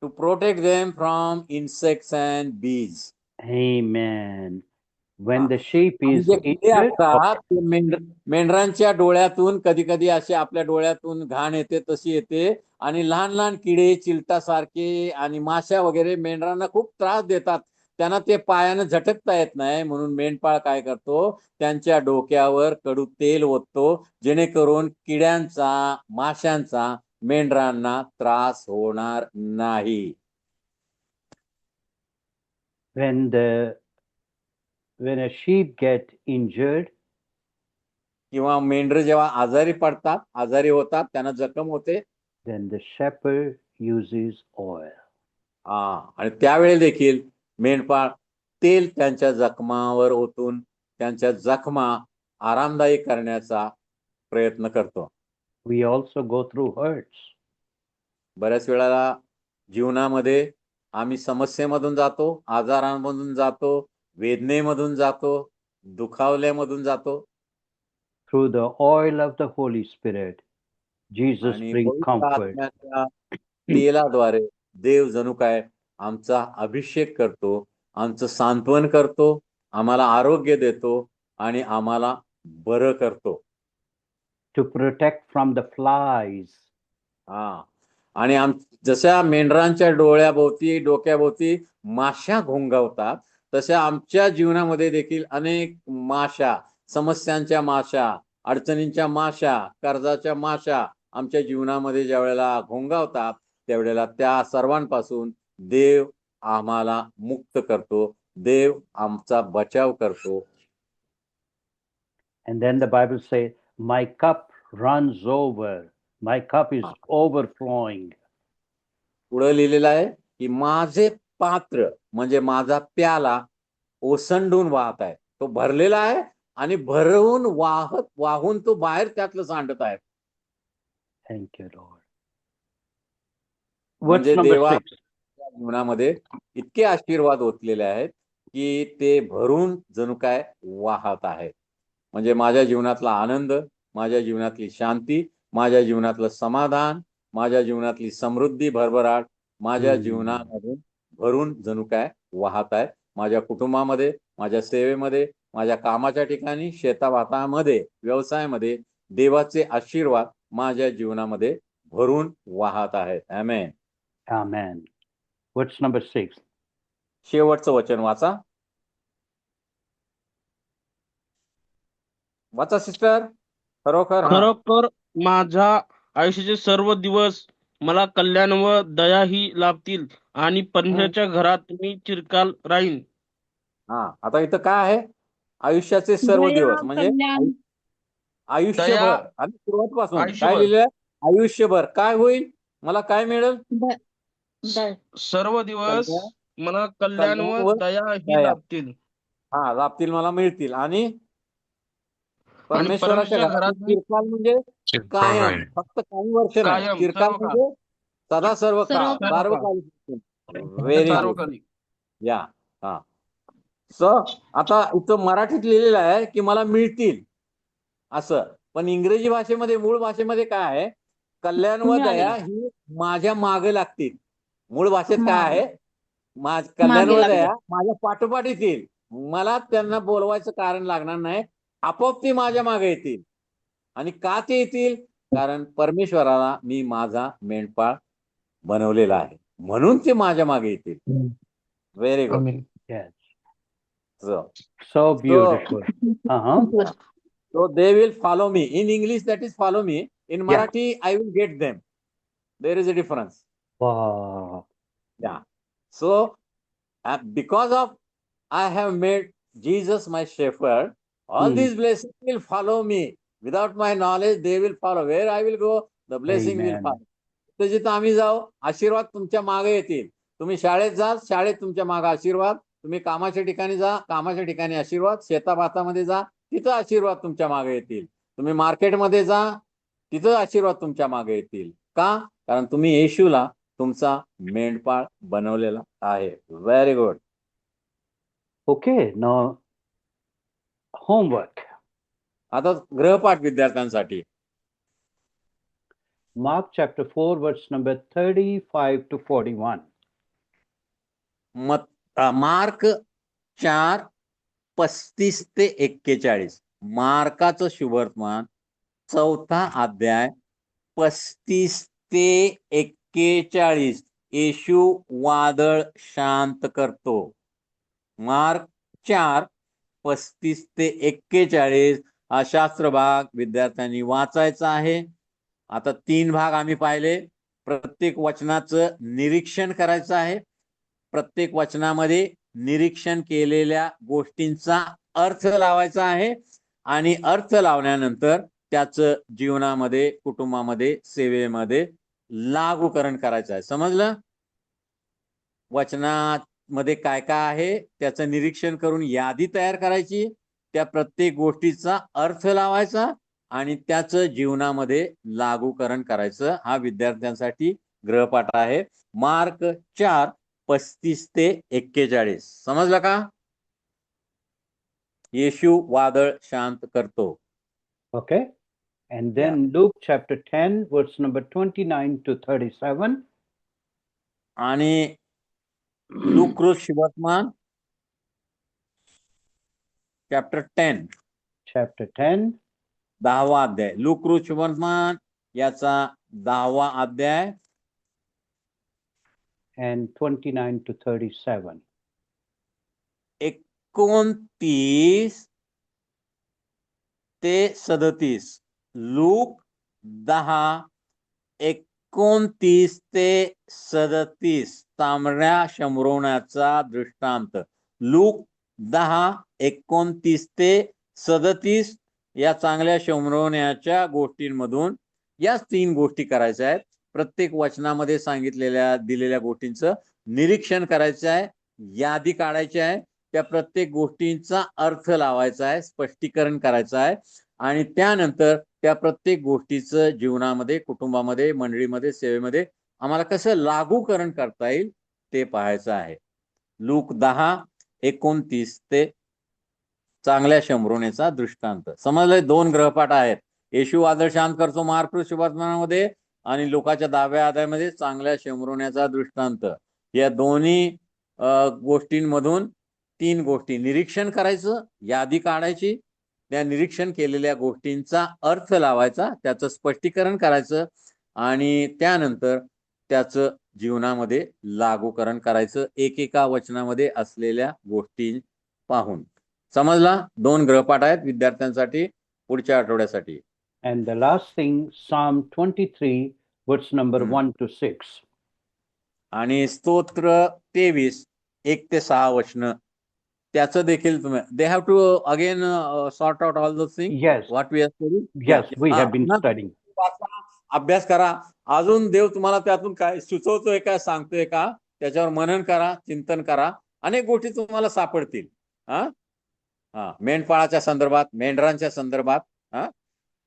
To protect them from insects and bees. Amen. When the sheep is जे किडे injured, असतात ते मेंढरांच्या डोळ्यातून कधी कधी असे आपल्या डोळ्यातून घाण येते, तशी येते, आणि लहान लहान किडे, चिलटासारखे आणि माश्या वगैरे मेंढरांना खूप त्रास देतात. त्यांना ते पायानं झटकता येत नाही, म्हणून मेंढपाळ काय करतो, त्यांच्या डोक्यावर कडू तेल ओततो, जेणेकरून किड्यांचा, माशांचा मेंढरांना त्रास होणार नाही. when a sheep get injured, किंवा मेंढर जेव्हा आजारी पडतात, आजारी होतात, त्यांना जखम होते, then the shepherd uses oil. आणि त्यावेळी देखील मेंढपाळ तेल त्यांच्या जखमावर ओतून त्यांच्या जखमा आरामदायी करण्याचा प्रयत्न करतो. We also go through hurts. बऱ्याच वेळेला जीवनामध्ये आम्ही समस्येमधून जातो, आजारांमधून जातो, वेदनेमधून जातो, दुखावल्यामधून जातो. Through the oil of the Holy Spirit, Jesus आणि bring पवित्र comfort. आत्म्याच्या तेलाद्वारे देव जणू काय आमचा अभिषेक करतो, आमचं सांत्वन करतो, आम्हाला आरोग्य देतो आणि आम्हाला बरं करतो. To protect from the flies. हा आणि जशा मेंढरांच्या डोक्याभोवती माशा घोंगावतात, तशा आमच्या जीवनामध्ये देखील अनेक माशा, समस्यांच्या माशा, अडचणींच्या माशा, कर्जाच्या माशा आमच्या जीवनामध्ये ज्या वेळेला घोंगावतात, त्यावेळेला त्या सर्वांपासून देव आम्हाला मुक्त करतो, देव आमचा बचाव करतो. And then the Bible says, my cup runs over. My cup is overflowing. पुढे लिहिलेलं आहे की माझे पात्र म्हणजे माझा प्याला ओसंडून वाहत आहे, तो भरलेला आहे आणि भरवून वाहून तो बाहेर त्यातलं सांडत आहे. Thank you, Lord. Verse म्हणजे number देवा 6. जीवनामध्ये इतके आशीर्वाद ओतलेले आहेत की ते भरून जणू काय वाहत आहेत. म्हणजे माझ्या जीवनातला आनंद, माझ्या जीवनातली शांती, माझ्या जीवनातलं समाधान, माझ्या जीवनातली समृद्धी, भरभराट माझ्या जीवनामधून भरून जणू काय वाहत आहे. माझ्या कुटुंबामध्ये, माझ्या सेवेमध्ये, माझ्या कामाच्या ठिकाणी, शेताभातामध्ये, व्यवसायामध्ये देवाचे आशीर्वाद माझ्या जीवनामध्ये भरून वाहत आहेत. आमेन. Amen. Verse number 6. शेवटचं वचन वाचा. वाचा सिस्टर. खरोखर खरोखर माझ्या आयुष्याचे सर्व दिवस मला कल्याण व दया ही लाभतील आणि परमेश्वराच्या घरात मी चिरकाल राहीन. आता इथं काय आहे? आयुष्याचे सर्व दया, दिवस म्हणजे कल्याण. आयुष्यभर आणि सुरुवातपासून काय आयुष्यभर. लिहिलंय? आयुष्यभर काय होईल? मला काय मिळेल? सर्व दिवस मला कल्याण कल्याण व व दया ही दया. लाभतील लाभतील, मला मिळतील. आणि परमेश्वराच्या परमेश्वराच्या घरात घरात मी चिरकाल म्हणजे कायम, फक्त काही वर्ष नाही. कायम, चिरकाल सर्व काळ. म्हणजे सदा सर्व काळ, सर्व काळ. सार्वकालिक. Very good. सार्वकालिक. या आता इथं मराठीत लिहिलेलं आहे की मला मिळतील असं, पण इंग्रजी भाषेमध्ये, मूळ भाषेमध्ये काय आहे? कल्याण व दया ही माझ्या मागे लागतील. मूळ भाषेत काय आहे? कल्याण व दया माझ्या पाठोपाठ येतील. मला त्यांना बोलवायचं कारण लागणार नाही, आपोआप ती माझ्या मागे येतील. आणि का ते येतील? कारण परमेश्वराला मी माझा मेंढपाळ बनवलेला आहे, म्हणून ते माझ्या मागे येतील. Very good. आमेन. Yes. So So beautiful. they will follow me. In English that is follow me. In Marathi I will get them. There is a difference. Wow. Yeah. So because of I have made Jesus my shepherd, all these blessings will follow me. Without my knowledge they will follow. Where I will go, the blessing will Amen. follow. तर जिथं आम्ही जाऊ, आशीर्वाद तुमच्या मागे येतील. तुम्ही शाळेत जा, शाळेत तुमच्या मागे आशीर्वाद. तुम्ही कामाच्या ठिकाणी जा, कामाच्या ठिकाणी आशीर्वाद. शेताभातामध्ये जा, तिथं आशीर्वाद तुमच्या मागे येतील. तुम्ही मार्केटमध्ये जा, तिथं आशीर्वाद तुमच्या मागे येतील. का? कारण तुम्ही येशूला तुमचा मेंढपाळ बनवलेला आहे. Very good. Okay, now homework. आता गृहपाठ विद्यार्थ्यांसाठी. Mark chapter 4, verse number 35 to 41. Mark 4:35 ते 41. मार्काचं शुभवर्तमान 4था अध्याय 35 ते 41. येशू वादळ शांत करतो. मार्क 4:35 ते 41 हा शास्त्र भाग विद्यार्थ्यांनी वाचायचा आहे. आता 3 भाग आम्ही पाहिले. प्रत्येक वचनाचं निरीक्षण करायचं आहे. प्रत्येक वचनामध्ये निरीक्षण केलेल्या गोष्टींचा अर्थ लावायचा आहे आणि अर्थ लावल्यानंतर त्याचं जीवनामध्ये, कुटुंबामध्ये, सेवेमध्ये लागूकरण करायचं आहे. समजलं? वचनामध्ये काय काय आहे त्याचं निरीक्षण करून यादी तयार करायची, त्या प्रत्येक गोष्टीचा अर्थ लावायचा आणि त्याचं जीवनामध्ये लागूकरण करायचं. हा विद्यार्थ्यांसाठी गृहपाठ आहे. मार्क 4:35 ते 41. समजलं का? येशू वादळ शांत करतो. Okay. And then Luke chapter 10, verse number 29 to 37. आणि लूक शुभवर्तमान चॅप्टर 10 Chapter 10 10वा अध्याय. लूक शुभवर्तमान याचा 10वा अध्याय and 29 to 37. 29 ते 37. लूक 10 29 ते 37 तांबड्या शंभरवण्याचा दृष्टांत. लूक 10 29 ते 37 या चांगल्या शंभरवण्याच्या गोष्टींमधून याच 3 गोष्टी करायच्या आहेत. प्रत्येक वचनामध्ये सांगितलेल्या दिलेल्या गोष्टींचं निरीक्षण करायचं आहे, यादी काढायची आहे, त्या प्रत्येक गोष्टींचा अर्थ लावायचा आहे, स्पष्टीकरण करायचं आहे आणि त्यानंतर त्या प्रत्येक गोष्टीचं जीवनामध्ये, कुटुंबामध्ये, मंडळीमध्ये, सेवेमध्ये आम्हाला कसं लागूकरण करता येईल ते पाहायचं आहे. लूक 10 29 ते चांगल्या शंभरवण्याचा दृष्टांत. समजलंय? 2 ग्रहपाठ आहेत. येशू वादळ शांत करतो मार्क शुभवर्तमानामध्ये आणि लोकांच्या 10व्या अध्यायामध्ये चांगल्या शंभरवण्याचा दृष्टांत. या दोन्ही गोष्टींमधून 3 गोष्टी निरीक्षण करायचं, यादी काढायची, त्या निरीक्षण केलेल्या गोष्टींचा अर्थ लावायचा, त्याचं स्पष्टीकरण करायचं आणि त्यानंतर त्याचं जीवनामध्ये लागूकरण करायचं, एकेका वचनामध्ये असलेल्या गोष्टी पाहून. समजला? 2 ग्रहपाठ आहेत विद्यार्थ्यांसाठी पुढच्या आठवड्यासाठी. And the last thing, Psalm 23, verse number 1 to 6. आणि स्तोत्र 23 1 ते 6 वचन त्याचं देखील तुम्ही they have to again sort out all those thing Yes, what we are study. yes, we have been studying. अभ्यास करा. अजून देव तुम्हाला त्यातून काय सुचवतोय का, सांगतोय का, त्याच्यावर मनन करा, चिंतन करा. अनेक गोष्टी तुम्हाला सापडतील. मेंढपाळाच्या संदर्भात, मेंढरांच्या संदर्भात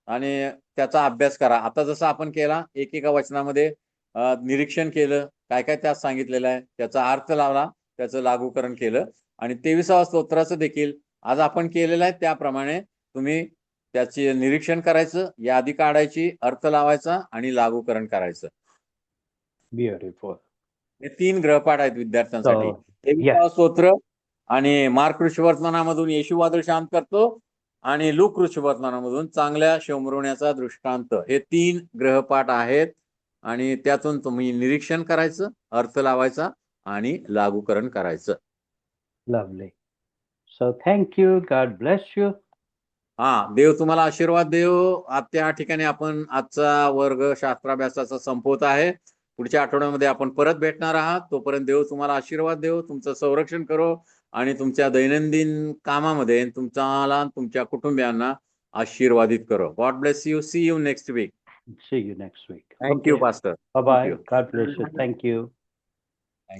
आणि त्याचा अभ्यास करा. आता जसं आपण केला, एकेका वचनामध्ये निरीक्षण केलं, काय काय त्यात सांगितलेलं आहे, त्याचा अर्थ लावला, त्याचं लागूकरण केलं आणि 23व्या स्तोत्राचं देखील आज आपण केलेलं आहे. त्याप्रमाणे तुम्ही त्याचे निरीक्षण करायचं, यादी काढायची, अर्थ लावायचा आणि लागूकरण करायचं. Beautiful. हे 3 ग्रहपाठ आहेत विद्यार्थ्यांसाठी. So, 23वा स्तोत्र आणि मार्क ऋषिवर्तमानामधून येशू वादळ शांत करतो आणि लूक ऋषिवर्तमानामधून चांगल्या शंभरवण्याचा दृष्टांत. हे 3 ग्रहपाठ आहेत आणि त्यातून तुम्ही निरीक्षण करायचं, अर्थ लावायचा आणि लागूकरण करायचं. lovely. So thank you. God bless you. देव तुम्हाला आशीर्वाद देव. त्या ठिकाणी आपण आजचा वर्ग शास्त्राभ्यासाचा संपवत आहे. पुढच्या आठवड्यामध्ये आपण परत भेटणार आहात. तोपर्यंत देव तुम्हाला आशीर्वाद देव, तुमचं संरक्षण करो आणि तुमच्या दैनंदिन कामामध्ये तुम्हाला, तुमच्या कुटुंबियांना आशीर्वादित करो. God bless you. See you next week. See you next week. Thank you pastor. Bye bye. you. God bless you. Thank you.